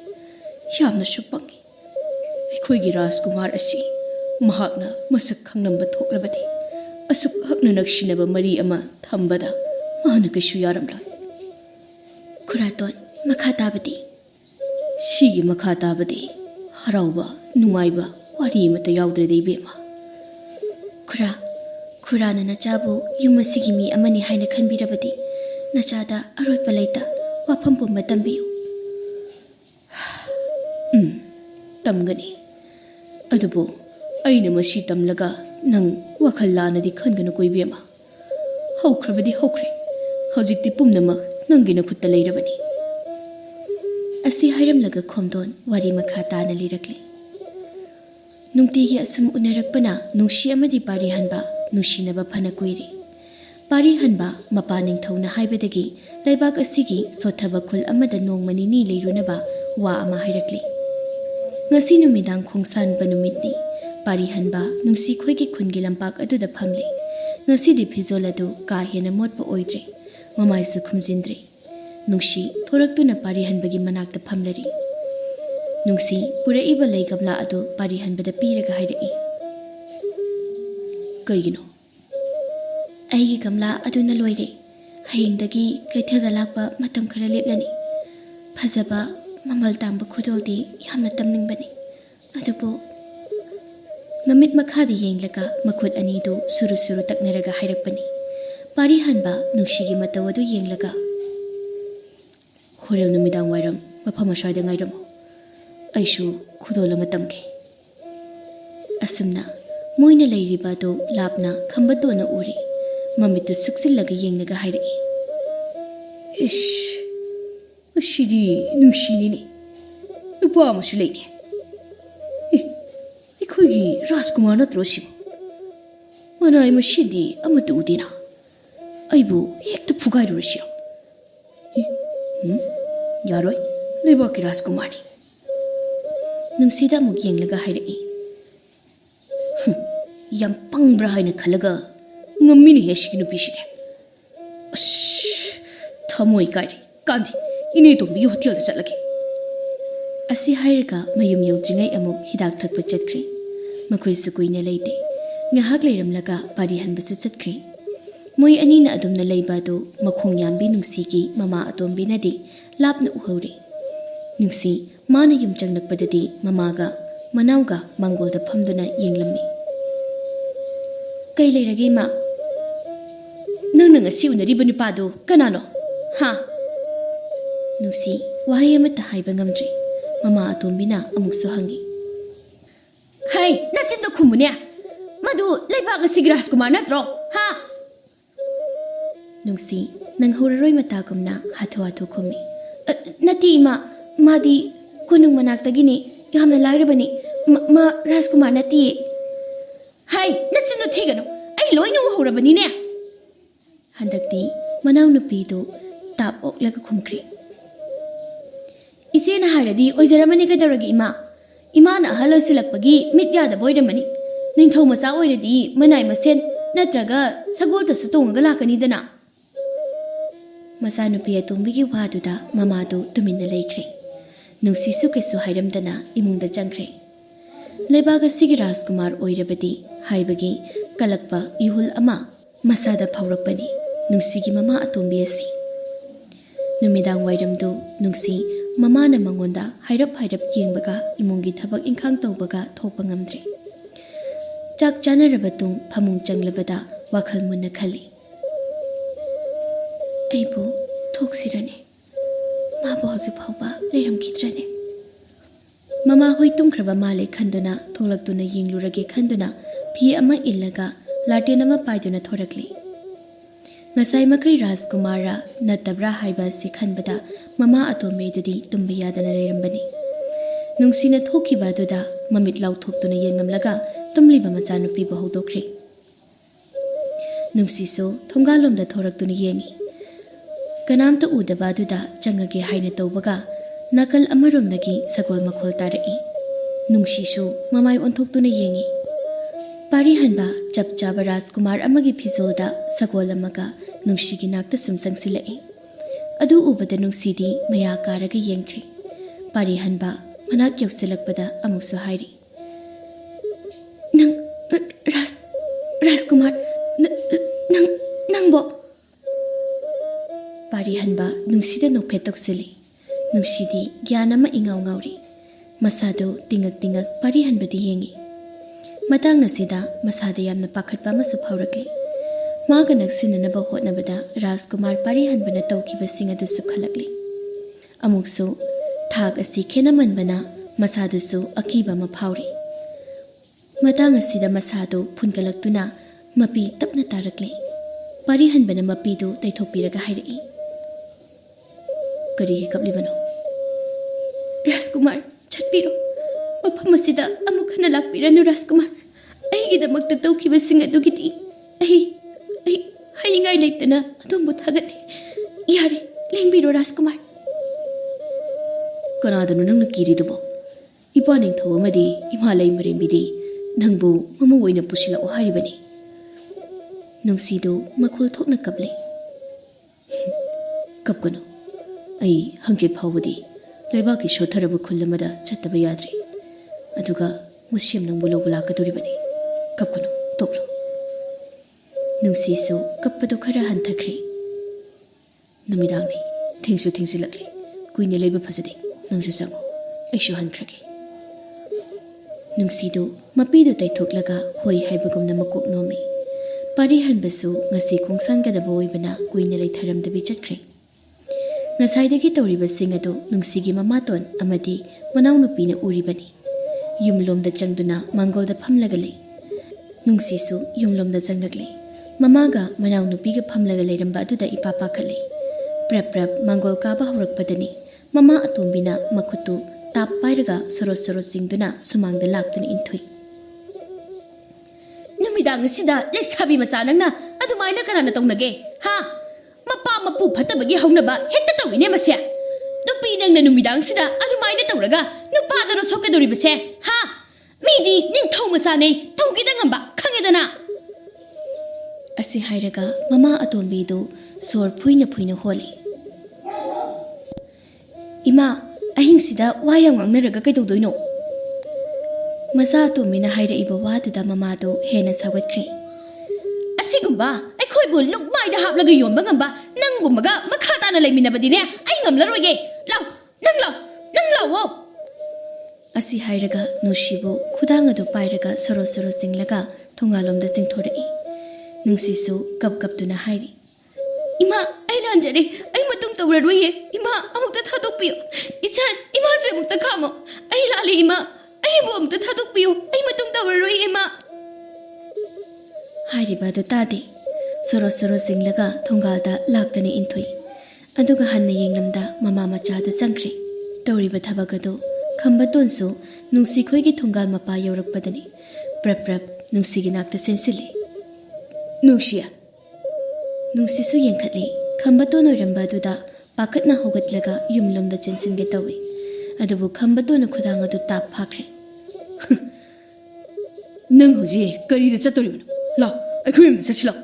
यामना सुपंगी अखोइगी राजकुमार असि महाकना मसक खंगनंबा थोकलबदी असुक हकना नक्सिनबा मरी अमा थंबदा माना कशु यारमला खुरातोन मखा ताबदी सिगी मखा ताबदी हराउबा नुंगाइबा वारी मता याउद्रेदे बेमा खुराना नचाबु युम सिगी मी अमनी हाइना खनबिरबदी नचादा अरोइपा लैता वाफम पुंबा तंबियु तमगनी अदुबो अइना मसी तमलगा नंग वखल लानदी खनगनु कोइ बेमा हौख्रबदी हौख्रे हौजिकति पुंनमक नंगिना खुत्ता लैरबनी असी हाइरमलगा खोमदोन वारी मखा ताना लिरकले नुंतीगी असुम उनरकपना नुंसी अमदि पारी हनबा नुंसीनबा फना कुइरे पारी हनबा मपा निंगथौना हाइबदगी लैबाक असिगी सोथबा खुल अमदा नोंगमनि नि लेरुनबा वा अमा हाइरकले ngasi numidang khongsan panumitni पारी हनबा नुंसी खोइगी खुनगी लंपाक अदुदा फमले ngasi di phizol adu ka hena motpa oidre mamaisu khumjindre नुंसी थोरक्तुना पारी हनबगी मनाक्ता फमलरी नुंसी पुरइबा लई गमला अदु पारी हनबदा पीरगा हाइरई कइगिनो अइगी गमला अदुना लोइरे हयेंदगी कैथेदा लाकपा मतम खरा लेपलनी फजबा ममल तांबा खुदोलदी यामना तमनिंगबनी अदुबो ममित मखादी येंगलका मखुद अनीदु सुरु सुरु तकनरगा हाइरकपनी पारी हनबा नुंसीगी मतव अदु येंगलगा होरेल नुमिदांग वाइरम मफम अस्वाइदा गाइरम अइसु खुदोल अमा तमगे असमना मोइना लैरिबादो लापना खंबदोना उरी ममितु सुक्सिलगा येंगलगा हाइरई इश असिदी नुंसीनिने नुपा अमसु लैने अखोइगी राजकुमार नत्रो सिबो मनाइ मसिदी अमतु उदेना अइबु हेक्ता फुगाइरुरसियो यारोय लेबाकी राजकुमारी नुंसीदा मुग येंगलगा हाइरई याम पंग्ब्रा हाइना खलगा ngамमिने हेसिगी नुपीसिदे अस थमोय काइरे कांदी इने तोंबी होटेल दा चलगे असि हाइरगा मयुम यौद्रिङै अमुक हिदाक थकपा चतख्रे मखोइसु कुइना लैते ngahak leiramlaga pari hanbasu चतख्रे मोइ अनीना अदुमना लैबादो मखोंग यामबी नुंसीगी ममा अतोंबीनादि लापना उहौरे नुंसी माना युम चंगनकपददी ममागा मनावगा मंगोलदा फमदुना येंगलम्मी कई लेरगे मा नंग ngasi unariba nupado kanano ha नुंसी वाहै अमता हाइबा ngamdri ममा अतोंबीना अमुकसु हंगी हाय नचिंदो खुमुने मधु लेबाग सिगी राजकुमार नत्रो हा नुंसी नंगहौररोय मतागुमना हाथो हाथो खुमी नती इमा मादी कोनुंग मनाक्तगिनी यामना लाइरबनी मा राजकुमार नती हाय नचिनो थिगनो आई लोइनो हौरबनीने हंदक्ती मनाव नुपीदो ताप ओक्लगा खुमख्री इसेना हाइरदी ओइजरमनी कदरगी इमा इमाना अहलोसिलकपगी मित्यादा बोइरमनी निंथौ मसा ओइरदी मनाइ मसेन नत्रगा सगोलतसु तोंगगा लाकनीदना मसा नुपी अतोंबीगी वादुदा ममादो तुमिन्ना लैख्रे नुंसीसु कैसु हाइरमदना इमुंगदा चंख्रे लेबाग सिगी राजकुमार ओइरबदी हाइबगी कलकपा इहुल अमा मसादा फौरकपनी नुंसीगी ममा अतोंबी असि नुमिदांग वाइरमदु नुंसी ममाना मंगोंदा हाइरप हाइरप येंबगा इमुंगी थबक इंखांग तौबगा थोपा ngamdre चाक चानरबा तुंग फमुंग चंगलबदा वाखल मुन्ना खली अइबु थोक्सिरने माबो हजु फाउबा लेरमखिद्रने ममा होई तुम्ख्रबा माले खंदुना थोलक्तुना यिंगलुरगे खंदुना फी अमा इल्लगा लाटेन अमा पाइदुना थोरकली ngasai makai Rajkumara natabra haiba si khanbada mama atome dudi tumba yadana lerambani nungsina thokiba duda mamit lau thoktuna yengamlaga tumliba machanupi ba hodokre nungsi so thongalomda thoraktuna yengi kanamta udaba duda changage haina tawbaga nakal amaromdagi sagol makhol tarai nungsi so mamai onthoktuna yengi Pari hanba chap chaba Rajkumar amagi phizolda sagol amaga nungshigi nakta sumsang silai adu ubada nungsidi maya karaga yengkhri pari hanba manak yauselakpada amuksu hairi nang Rajkumar nang bo pari hanba nungsida nokphet toksili nungsidi gyanama ingaw ngawri masado tingak pari hanbadi yengi matang asida masada yamna pakhatpa amasu phaurakli maga naksinanaba hotnabada Rajkumar pari hanbana tawkiba sing adu su khalakli amuksu thak asi khenamanbana masadu su akiba ma phauri matang asida masado phungalaktuna mapi tapna tarakli pari hanbana mapi du taithopiraga hairi kari kablibano Rajkumar chatpiro mafam asida amukhana lakpiranu Rajkumar aigidamagta tawkiba sing adugiti haingai leitana adombu thagati yare lengbiro Rajkumar kanadanu nangna kiridubo ipaning thawamadi imalai marembidi nangbu mama oina pusila oharibani nungsidu makhul thokna kaple kapkano ai hangjit phawadi leibaki shotharabu khullamada chattaba yadre aduga musim nangbu lobula kaduribani kapkano toklo nungsi su kappado khara hanthakre numidangni thingsilakle kuine leiba phasade nangsu chango aishu hankrage nungsi do mapido taithoklaga hoi haibagumna makok nomi pari hanbasu ngasi khongsangadaba oibana kuine leitharamdabi chatkre ngasaidagi tawriba singado nungsigi mamaton amadi manawnupina uribani yumlomda changduna mangolda phamlaga lei nungsi su yumlomda changlakle mamaga manawnupiga phamlaga leiramba aduda ipapa khale prap mangol kaba horakpadani mama atombina makhutu tap pairaga soro singduna sumangda laktuna inthui numidang sida lesabi macha nangna adumaina kanana tongnage ha mapa mapu phatabagi haunaba hekta tawine masya nupi nangna numidang sida adumaina tawraga nupadano sokadoribase ha midi ning thau macha nei thongida ngamba khangedana asi hairaga mama atombi do sor phuina holi ima ahin sida wayang ngangnaraga kaidodoino masa atomina haira iba waduda mama do hena sawatkri asigumba aikhoibu lukmaida haplaga yomba ngamba nangumbaga makhatana leiminabadine ai ngamlaroige law nang lawo asi hairaga nushibu khudanga do pairaga soro singlaga thongalomda singthorai nungsisu kap tuna hairi ima ai lanjare ai matung tawraroye ima amukta thadokpiyo ichan ima se amukta khamo ai lali ima ai bo amukta thadokpiyo ai matung tawraroye ima hairi badu tade soro singlaga thongalda laktani inthoi aduga hanna yenglamda mama macha du sangkre tawriba thabagado khambatonsu nungsi khoigi thongal mapa yorakpadani prap nungsigi nakta sensile nungsiya nungsisu yengkhatli khambaton oiramba duda pakatna hogatlaga yumlomda chensinge tawi adubu khambatona khudang adu tap phakre nang hoji karida chatoribano la akhuyam sachila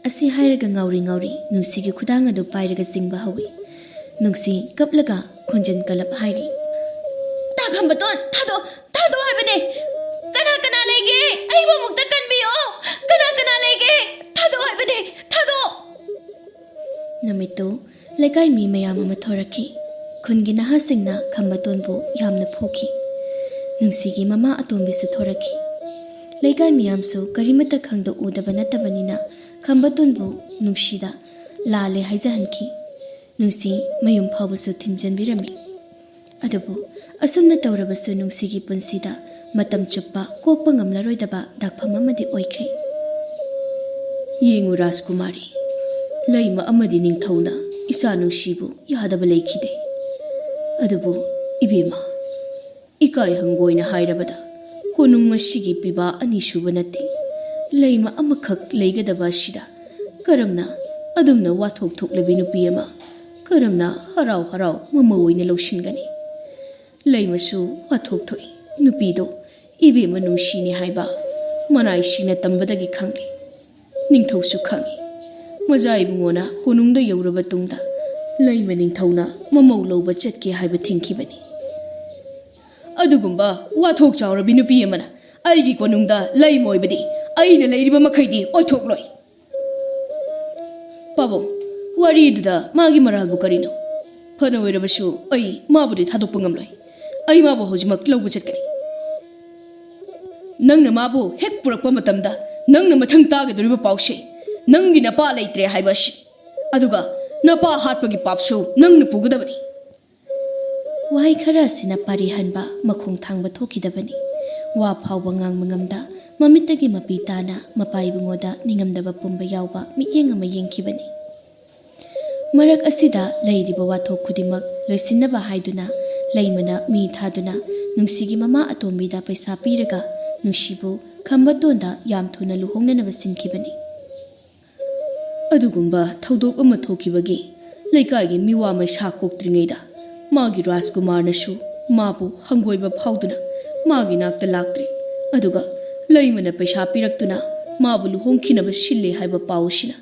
asi hairaga ngauri nungsigi khudang adu pairaga singba hawi nungsi kaplaga khonjan kalap hairi ta khambaton thado haibane kana lege aibo mukta kanbiyo kana lege thado haibane thado namitu लेकाई मी मयाम अमा थोरकी खुनगी नहासिंगना खंबतोनबु यामना फूकी नुंसीगी mama अतोंबिसु थोरकी लेकाई मियामसु करिमता खंगदो उदबा नतबनिना खंबतोनबु नुंसीदा लाले हाइजहनकी नुंसी मयुम फावबसु थिमजनबिरमी अदुबु असुमना तौरबसु नुंसीगी पुंसीदा मतम चुप्पा कोकपा ngamlaroidaba dakpham amadi oikhri yengu राजकुमारी lemma अमदी निंगथौना इसा नुंसीबु यादबा लेखिदे अदुबु इबेमा इकाय हंगोइना हाइरबदा कोनुंग ngasiगी पिबा अनि सुबा नते lemma अमखक लेगदबा सिदा करमना अदुमना वाथोक थोकलबि नुपि अमा करमना हराव हराव ममवोइना लौसिनगनी लैमसु वाथोक थोई नुपीदो इबेमा नुंसीनि हाइबा मनाइसिना तंबदगी खंगली निंगथौसु खंगी मजाइबुंगोना कोनुंगदा यौरबा तुंगदा लैमा निंगथौना ममौ लौबा चटके हाइबा थिंखिबनी अदुगुंबा वाथोक चावरबि नुपि अमना आइगी कोनुंगदा लैमोइबदि आइना लैरिबा मखैदि ओइथोकलोय पाबो वारीदुदा मागी मरालबु करिनो फना ओइरबसु अइ माबुदि थादोकपा ngamloi अइ माबु होजिमक लौबा चटकनी नंगना माबु हेक पुरकपा मतमदा नंगना मथंग तागदोरिबा पाउसे नंगी नपा लेत्रे हाइबासि अदुगा नपा हाटपगी पापसु नंगना पुगदबनी वाई खरा सिना पारी हनबा मखोंग थांगबा थोखिदबनी वा फावबा ngang mangamda ममितगी मपी ताना मपाइबुंगोदा निंगमदबा पुंबा यावबा मियेंग अमा येंखिबनी मरक असिदा लैरिबा वाथोक खुदिमक लोइसिनबा हाइदुना लैमना मी थादुना नुंसीगी ममा अतोंबिदा पैसा पीरगा नुंसीबु खंबतोंदा याम थुना लुहोंगननबा सिनखिबनी अदुगुंबा थौदोक अमा थोखिबगी लैकाइगी मिवा मैसा कोक्त्रिङैदा मागी राजकुमारनसु माबु हंगोइबा फाउदुना मागी नाक्ता लाक्त्रे अदुगा लैमना पैसा पीरक्तुना माबु लुहोंखिनबा सिल्ले हाइबा पाउसिना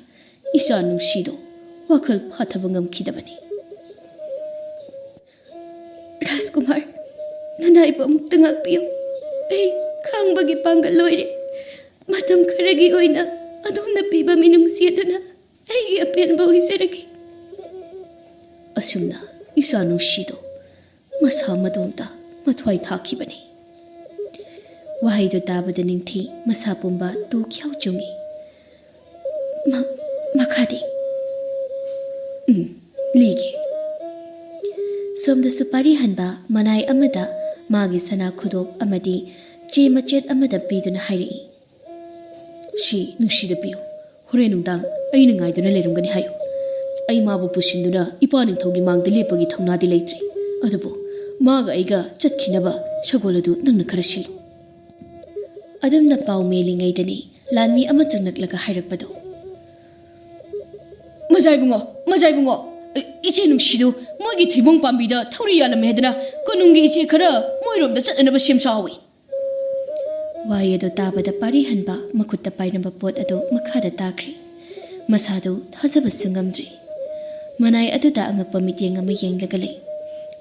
इसा नुंसीदो वखल फाथबा ngamखिदबनी राजकुमार ननाइबा अमुक्ता ngakpiyo ei khangबगी पांगल लोइरे मतम खरगी ओइना अदोमना पीबा मिनुंसी अदुना एगी अपेनबा ओइजरगी असुमना इसा नुंसीदो मसा मदोमदा मथ्वाइ थाखिबनी वाहैदो ताबदा निंथि मसा पुंबा तु ख्याउ चुंगी मखादी लीगे सोमदसु पारी हनबा मनाई अमदा मागी सना खुदोक अमदी चे मचेत अमदा पीदुना हाइरई सी नुंसीदा पियो होरेन नुंदांग अइना ngaiduna लेरुंगनी हायो अइ माबु पुसिन्दुना इपा निंथौगी मांगदा लेपगी थौनादि लेत्रे अदुबो मागा अइगा चटखिनबा सगोलदु नंगना खरा सिलु अदुमना पाउ मेलिङैदनी लानमी अमा चंगनकलगा हाइरकपदो मजाइबुंगो इचे नुंसीदु मोगी थैबोंग पांबीदा थौरी यालमेदना कोनुंगी इचे खरा मोइरोमदा चटनबा सेमसावी वायेदो ताबदा पारी हनबा मखुत्ता पाइनबा पोत अदो मखादा ताख्री मसादो थाजबा संगमद्री मनाई अदुदा अंगपा मित्येंग अमा येंगलगा लै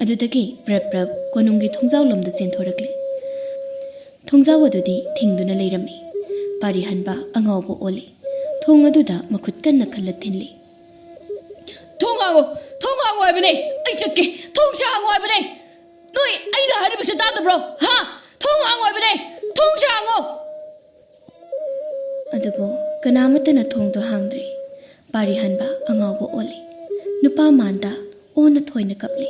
अदुदगी प्रप कोनुंगी थोंजाव लोमदा चेंथोरकले थोंजाव अदुदी थिंगदुना लेरमी पारी हनबा अंगावबो ओले थोंग अदुदा मखुत कन्ना खल्ला थिनली थोंगागो हाइबने अइ चटके थोंसांगो हाइबने नोइ अइना हाइरबसे तादब्रो हा थोंगागो हाइबने थोंसांगो अदुबो कनामतना थोंदो हांद्रे पारी हनबा अंगावबो ओले नुपा मांदा ओना थोइना कपले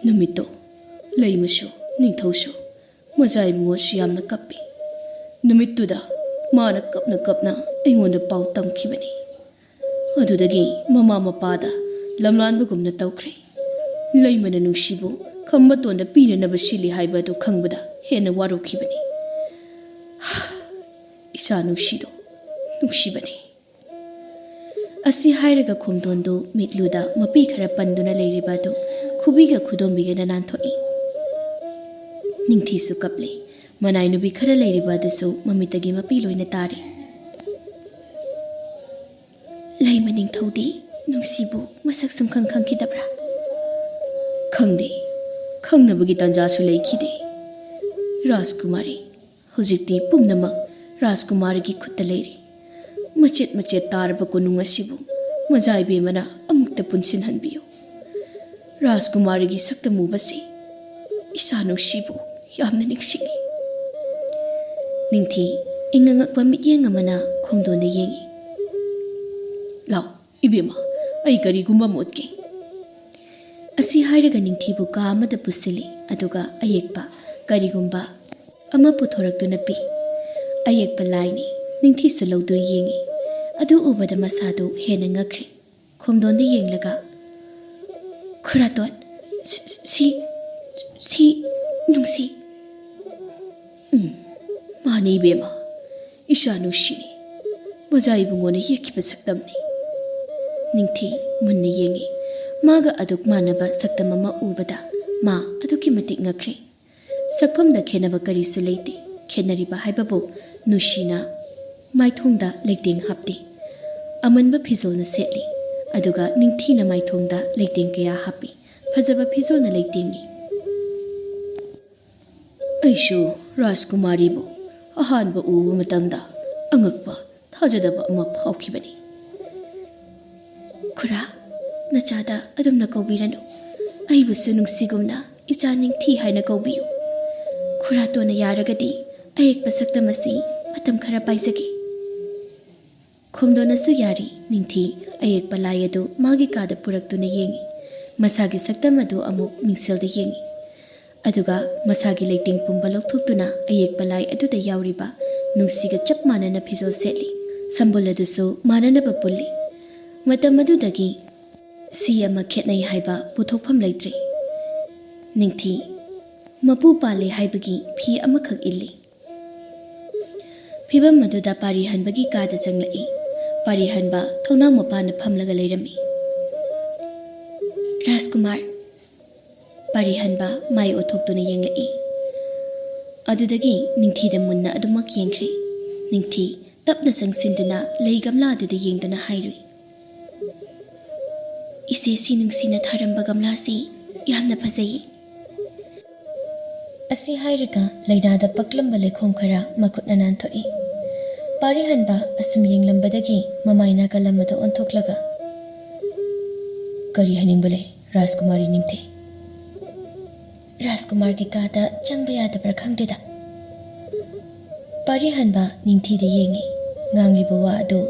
नुमितो लैमसु निंथौसु मजाइमुसु यामना कप्पे नुमितुदा माना कपना अइंगोंदा पाउ तमखिबनी अदुदगी ममा मपादा लमलानबगुमना तौख्रे लैमना नुंसीबु खंबतोंदा पीननबा सिलि हाइबदु खंगबदा हेना वारोखिबनी इसा नुंसीदो नुंसीबनी असी हाइरगा खुमदोंदो मिटलुदा मपी खरा पंदुना लेरिबादो खुबिगा खुदोंबिगा नानथोई निंथीसु कपले मनाई नुबी खरा लेरिबादसु ममितगी मपी लोइना तारे लैमा निंथौदी नुंसीबु मसक सुमखंग खंखिदब्रा खंगदे खंगनबगी तंजासु लेखिदे राजकुमारी हुजिक्ति पुमनमक राजकुमारी की खुत्ता लेरी मचेत तारब कोनुंग असिबु मजाइबेमना अमुक ꯑꯃꯨꯛꯇ ꯄꯨꯟꯁꯤꯟꯍꯟꯕꯤꯌꯨ꯫ ꯔꯥꯖꯀꯨꯃꯥꯔꯤꯒꯤ ꯁꯛꯇꯝ ꯎꯕꯁꯤ ꯏꯆꯥ ꯅꯨꯡꯁꯤꯕꯨ ꯌꯥꯝꯅ ꯅꯤꯡꯁꯤꯡꯉꯤ꯫ ꯅꯤꯡꯊꯤ ꯏꯉꯉꯛꯄ ꯃꯤꯠꯌꯦꯡ ꯑꯃꯅ ꯈꯣꯡꯗꯣꯟꯗ ꯌꯦꯡꯉꯤ꯫ ꯂꯥꯎ ꯏꯕꯦꯝꯃ, ꯑꯩ ꯀꯔꯤꯒꯨꯝꯕ ꯃꯣꯠꯀꯦ꯫ ꯑꯁꯤ ꯍꯥꯏꯔꯒ ꯅꯤꯡꯊꯤꯕꯨ ꯀꯥ ꯑꯃꯗ ꯄꯨꯁꯤꯜꯂꯤ ꯑꯗꯨꯒ ꯑꯌꯦꯛꯄ ꯀꯔꯤꯒꯨꯝꯕ ꯑꯃ ꯄꯨꯊꯣꯔꯛꯇꯨꯅ ꯄꯤ꯫ ꯑꯌꯦꯛꯄ ꯂꯥꯏꯅꯤ꯫ ꯅꯤꯡꯊꯤꯁꯨ ꯂꯧꯗꯨ ꯌꯦꯡꯉꯤ꯫ ꯑꯗꯨ ꯎꯕꯗ ꯃꯁꯥꯗꯨ ꯍꯦꯟꯅ ꯉꯛꯈ꯭ꯔꯦ꯫ ꯈꯣꯡꯗꯣꯟꯗ ꯌꯦꯡꯂꯒ ꯈꯨꯔꯥꯇꯣꯟ, ꯁꯤ ꯅꯨꯡꯁꯤ꯫ ꯃꯥꯅꯤ ꯏꯕꯦꯝꯃ, ꯏꯆꯥ ꯅꯨꯡꯁꯤꯅꯤ꯫ ꯃꯖꯥ ꯏꯕꯨꯡꯉꯣꯅ ꯌꯦꯛꯈꯤꯕ ꯁꯛꯇꯝꯅꯤ꯫ ꯅꯤꯡꯊꯤ ꯃꯨꯟꯅ ꯌꯦꯡꯉꯤ꯫ ꯃꯥꯒ ꯑꯗꯨꯛ ꯃꯥꯟꯅꯕ ꯁꯛꯇꯝ ꯑꯃ ꯎꯕꯗ ꯃꯥ ꯑꯗꯨꯛꯀꯤ ꯃꯇꯤꯛ ꯉꯛꯈ꯭ꯔꯦ꯫ ꯁꯛꯐꯝꯗ ꯈꯦꯟꯅꯕ ꯀꯔꯤꯁꯨ ꯂꯩꯇꯦ꯫ ꯈꯦꯟꯅꯔꯤꯕ ꯍꯥꯏꯕꯕꯨ ꯅꯨꯡꯁꯤꯅ ꯃꯥꯏꯊꯣꯡꯗ ꯂꯩꯇꯦꯡ ꯍꯥꯞꯇꯦ꯫ ꯑꯃꯟꯕ ꯐꯤꯖꯣꯜꯅ ꯁꯦꯠꯂꯤ ꯑꯗꯨꯒ ꯅꯤꯡꯊꯤꯅ ꯃꯥꯏꯊꯣꯡꯗ ꯂꯩꯇꯦꯡ ꯀꯌꯥ ꯍꯥꯞꯄꯤ꯫ ꯐꯖꯕ ꯐꯤꯖꯣꯜꯅ ꯂꯩꯇꯦꯡꯉꯤ꯫ ꯑꯩꯁꯨ ꯔꯥꯖꯀꯨꯃꯥꯔꯤꯕꯨ ꯑꯍꯥꯟꯕ ꯎꯕ ꯃꯇꯝꯗ ꯑꯉꯛꯄ ꯊꯥꯖꯗꯕ ꯑꯃ ꯐꯥꯎꯈꯤꯕꯅꯤ꯫ ꯈꯨꯔꯥ, ꯅꯆꯥꯗ ꯑꯗꯨꯝꯅ ꯀꯧꯕꯤꯔꯅꯨ꯫ ꯑꯩꯕꯨꯁꯨ ꯅꯨꯡꯁꯤꯒꯨꯝꯅ ꯏꯆꯥ ꯅꯤꯡꯊꯤ ꯍꯥꯏꯅ ꯀꯧꯕꯤꯌꯨ꯫ ꯈꯨꯔꯥꯇꯣꯟꯅ ꯌꯥꯔꯒꯗꯤ ꯑꯌꯦꯛꯄ ꯁꯛꯇꯝ ꯑꯁꯤ ꯃꯇꯝ ꯈꯔ ꯄꯥꯏꯖꯒꯦ꯫ ꯈꯣꯡꯗꯣꯟꯅꯁꯨ ꯌꯥꯔꯤ꯫ ꯅꯤꯡꯊꯤ ꯑꯌꯦꯛꯄ ꯂꯥꯏ ꯑꯗꯨ ꯃꯥꯒꯤ ꯀꯥꯗ ꯄꯨꯔꯛꯇꯨꯅ ꯌꯦꯡꯉꯤ꯫ ꯃꯁꯥꯒꯤ ꯁꯛꯇꯝ ꯑꯗꯨ ꯑꯃꯨꯛ ꯃꯤꯡꯁꯦꯜꯗ ꯌꯦꯡꯉꯤ꯫ ꯑꯗꯨꯒ ꯃꯁꯥꯒꯤ ꯂꯩꯇꯦꯡ ꯄꯨꯝꯕ ꯂꯧꯊꯣꯛꯇꯨꯅ ꯑꯌꯦꯛꯄ ꯂꯥꯏ ꯑꯗꯨꯗ ꯌꯥꯎꯔꯤꯕ ꯅꯨꯡꯁꯤꯒ ꯆꯞ ꯃꯥꯟꯅꯅ ꯐꯤꯖꯣꯜ ꯁꯦꯠꯂꯤ꯫ ꯁꯝꯕꯨꯜ ꯑꯗꯨꯁꯨ ꯃꯥꯟꯅꯅꯕ ꯄꯨꯜꯂꯤ꯫ ꯃꯇꯝ ꯑꯗꯨꯗꯒꯤ ꯁꯤ ꯑꯃ ꯈꯦꯠꯅꯩ ꯍꯥꯏꯕ ꯄꯨꯊꯣꯛꯐꯝ ꯂꯩꯇ꯭ꯔꯦ꯫ ꯅꯤꯡꯊꯤ ꯃꯄꯨ ꯄꯥꯜꯂꯦ ꯍꯥꯏꯕꯒꯤ ꯐꯤ ꯑꯃꯈꯛ ꯏꯜꯂꯤ꯫ ꯐꯤꯕꯝ ꯑꯗꯨꯗ ꯄꯥꯔꯤꯍꯟꯕꯒꯤ ꯀꯥꯗ ꯆꯪꯂꯛꯏ꯫ ꯄꯥꯔꯤꯍꯟꯕ ꯊꯣꯡꯅꯥꯎ ꯃꯄꯥꯟꯗ ꯐꯝꯂꯒ ꯂꯩꯔꯝꯃꯤ꯫ ꯔꯥꯖꯀꯨꯃꯥꯔ, ꯄꯥꯔꯤꯍꯟꯕ ꯃꯥꯏ ꯑꯣꯊꯣꯛꯇꯨꯅ ꯌꯦꯡꯂꯛꯏ꯫ ꯑꯗꯨꯗꯒꯤ ꯅꯤꯡꯊꯤꯗ ꯃꯨꯟꯅ ꯑꯗꯨꯃꯛ ꯌꯦꯡꯈ꯭ꯔꯦ꯫ ꯅꯤꯡꯊꯤ ꯇꯞꯅ ꯆꯪꯁꯤꯟꯗꯨꯅ ꯂꯩ ꯒꯝꯂꯥ ꯑꯗꯨꯗ ꯌꯦꯡꯗꯨꯅ ꯍꯥꯏꯔꯨꯏ꯫ ꯏꯆꯦꯁꯤ ꯅꯨꯡꯁꯤꯅ ꯊꯥꯔꯝꯕ ꯒꯝꯂꯥꯁꯤ ꯌꯥꯝꯅ ꯐꯖꯩꯌꯦ꯫ ꯑꯁꯤ ꯍꯥꯏꯔꯒ ꯂꯩꯅꯥꯗ ꯄꯛꯂꯝꯕ ꯂꯩꯈꯣꯝ ꯈꯔ ꯃꯈꯨꯠꯅ ꯅꯥꯟꯊꯣꯛꯏ꯫ ꯄꯥꯔꯤꯍꯟꯕ ꯑꯁꯨꯝ ꯌꯦꯡꯂꯝꯕꯗꯒꯤ ꯃꯃꯥꯏ ꯅꯥꯀꯜ ꯑꯃꯗ ꯑꯣꯟꯊꯣꯛꯂꯒ ꯀꯔꯤ ꯍꯥꯏꯅꯤꯡꯕ ꯂꯩ ꯔꯥꯖꯀꯨꯃꯥꯔꯤ ꯅꯤꯡꯊꯤ? ꯔꯥꯖꯀꯨꯃꯥꯔꯒꯤ ꯀꯥꯗ ꯆꯪꯕ ꯌꯥꯗꯕ꯭ꯔꯥ ꯈꯪꯗꯦꯗ꯫ ꯄꯥꯔꯤꯍꯟꯕ ꯅꯤꯡꯊꯤꯗ ꯌꯦꯡꯉꯤ꯫ ꯉꯥꯡꯂꯤꯕ ꯋꯥ ꯑꯗꯨ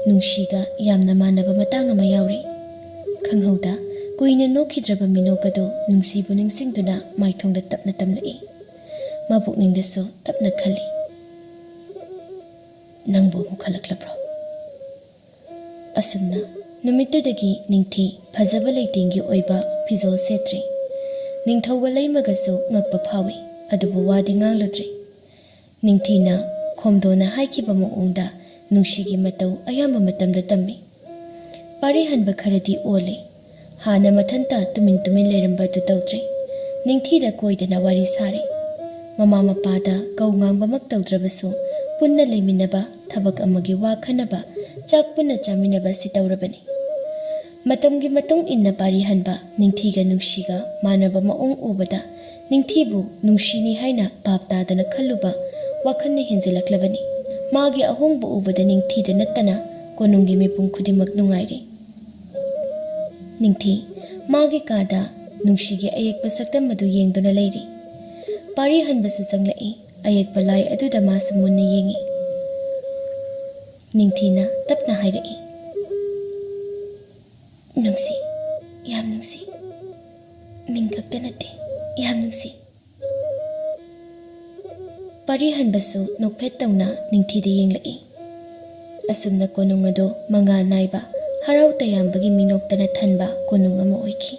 ꯅꯨꯡꯁꯤꯒ ꯌꯥꯝꯅ ꯃꯥꯟꯅꯕ ꯃꯇꯥꯡ ꯑꯃ ꯌꯥꯎꯔꯤ꯫ ꯈꯪꯍꯧꯗ ꯀꯨꯏꯅ ꯅꯣꯛꯈꯤꯗ꯭ꯔꯕ ꯃꯤꯅꯣꯛ ꯑꯗꯨ ꯅꯨꯡꯁꯤꯕꯨ ꯅꯤꯡꯁꯤꯡꯗꯨꯅ ꯃꯥꯏꯊꯣꯡꯗ ꯇꯞꯅ ꯇꯝꯂꯛꯏ꯫ ꯃꯕꯨꯛꯅꯤꯡꯗꯁꯨ ꯇꯞꯅ ꯈꯜꯂꯤ꯫ ꯅꯪꯕꯨ ꯑꯃꯨꯛ ꯍꯜꯂꯛꯂꯕ꯭ꯔꯣ? ꯑꯁꯨꯝꯅ ꯅꯨꯃꯤꯠꯇꯨꯗꯒꯤ ꯅꯤꯡꯊꯤ ꯐꯖꯕ ꯂꯩꯇꯦꯡꯒꯤ ꯑꯣꯏꯕ ꯐꯤꯖꯣꯜ ꯁꯦꯠꯇ꯭ꯔꯤ꯫ ꯅꯤꯡꯊꯧꯒ ꯂꯩꯃꯒꯁꯨ ꯉꯛꯄ ꯐꯥꯎꯏ ꯑꯗꯨꯕꯨ ꯋꯥꯗꯤ ꯉꯥꯡꯂꯨꯗ꯭ꯔꯤ꯫ ꯅꯤꯡꯊꯤꯅ ꯈꯣꯝꯗꯣꯟꯅ ꯍꯥꯏꯈꯤꯕ ꯃꯑꯣꯡꯗ ꯅꯨꯡꯁꯤꯒꯤ ꯃꯇꯧ ꯑꯌꯥꯝꯕ ꯃꯇꯝꯗ ꯇꯝꯃꯤ꯫ ꯄꯥꯔꯤꯍꯟꯕ ꯈꯔꯗꯤ ꯑꯣꯜꯂꯤ꯫ ꯍꯥꯟꯅ ꯃꯊꯟꯇ ꯇꯨꯃꯤꯟ ꯇꯨꯃꯤꯟ ꯂꯩꯔꯝꯕ ꯑꯗꯨ ꯇꯧꯗ꯭ꯔꯤ꯫ ꯅꯤꯡꯊꯤꯗ ꯀꯣꯏꯗꯅ ꯋꯥꯔꯤ ꯁꯥꯔꯤ꯫ ꯃꯃꯥ ꯃꯄꯥꯗ ꯀꯧ ꯉꯥꯡꯕꯃꯛ ꯇꯧꯗ꯭ꯔꯕꯁꯨ ꯄꯨꯟꯅ ꯂꯩꯃꯤꯟꯅꯕ, ꯊꯕꯛ ꯑꯃꯒꯤ ꯋꯥ ꯈꯟꯅꯕ, ꯆꯥꯛ ꯄꯨꯟꯅ ꯆꯥꯃꯤꯟꯅꯕ ꯁꯤ ꯇꯧꯔꯕꯅꯤ꯫ ꯃꯇꯝꯒꯤ ꯃꯇꯨꯡ ꯏꯟꯅ ꯄꯥꯔꯤꯍꯟꯕ ꯅꯤꯡꯊꯤꯒ ꯅꯨꯡꯁꯤꯒ ꯃꯥꯟꯅꯕ ꯃꯑꯣꯡ ꯎꯕꯗ ꯅꯤꯡꯊꯤꯕꯨ ꯅꯨꯡꯁꯤꯅꯤ ꯍꯥꯏꯅ ꯚꯥꯞ ꯇꯥꯗꯅ ꯈꯜꯂꯨꯕ ꯋꯥꯈꯜꯅ ꯍꯦꯟꯖꯤꯜꯂꯛꯂꯕꯅꯤ꯫ ꯃꯥꯒꯤ ꯑꯍꯣꯡꯕ ꯎꯕꯗ ꯅꯤꯡꯊꯤꯗ ꯅꯠꯇꯅ ꯀꯣꯅꯨꯡꯒꯤ ꯃꯤꯄꯨꯝ ꯈꯨꯗꯤꯡꯃꯛ ꯅꯨꯡꯉꯥꯏꯔꯤ꯫ ꯅꯤꯡꯊꯤ ꯃꯥꯒꯤ ꯀꯥꯗ ꯅꯨꯡꯁꯤꯒꯤ ꯑꯌꯦꯛꯄ ꯁꯛꯇꯝ ꯑꯗꯨ ꯌꯦꯡꯗꯨꯅ ꯂꯩꯔꯤ꯫ ꯄꯥꯔꯤꯍꯟꯕꯁꯨ ꯆꯪꯂꯛꯏ꯫ ꯑꯌꯦꯛꯄ ꯂꯥꯏ ꯑꯗꯨꯗ ꯃꯥꯁꯨ ꯃꯨꯟꯅ ꯌꯦꯡꯉꯤ꯫ ꯅꯤꯡꯊꯤꯅ ꯇꯞꯅ ꯍꯥꯏꯔꯛꯏ꯫ ꯅꯨꯡꯁꯤ, ꯌꯥꯝ ꯅꯨꯡꯁꯤ꯫ ꯃꯤꯡ ꯈꯛꯇ ꯅꯠꯇꯦ, ꯌꯥꯝ ꯅꯨꯡꯁꯤ꯫ ꯄꯥꯔꯤꯍꯟꯕꯁꯨ ꯅꯣꯛꯐꯦꯠ ꯇꯧꯅ ꯅꯤꯡꯊꯤꯗ ꯌꯦꯡꯂꯛꯏ꯫ ꯑꯁꯨꯝꯅ ꯀꯣꯅꯨꯡ ꯑꯗꯨ ꯃꯉꯥꯜ ꯅꯥꯏꯕ, ꯍꯔꯥꯎ ꯇꯌꯥꯝꯕꯒꯤ ꯃꯤꯅꯣꯛꯇꯅ ꯊꯟꯕ ꯀꯣꯅꯨꯡ ꯑꯃ ꯑꯣꯏꯈꯤ꯫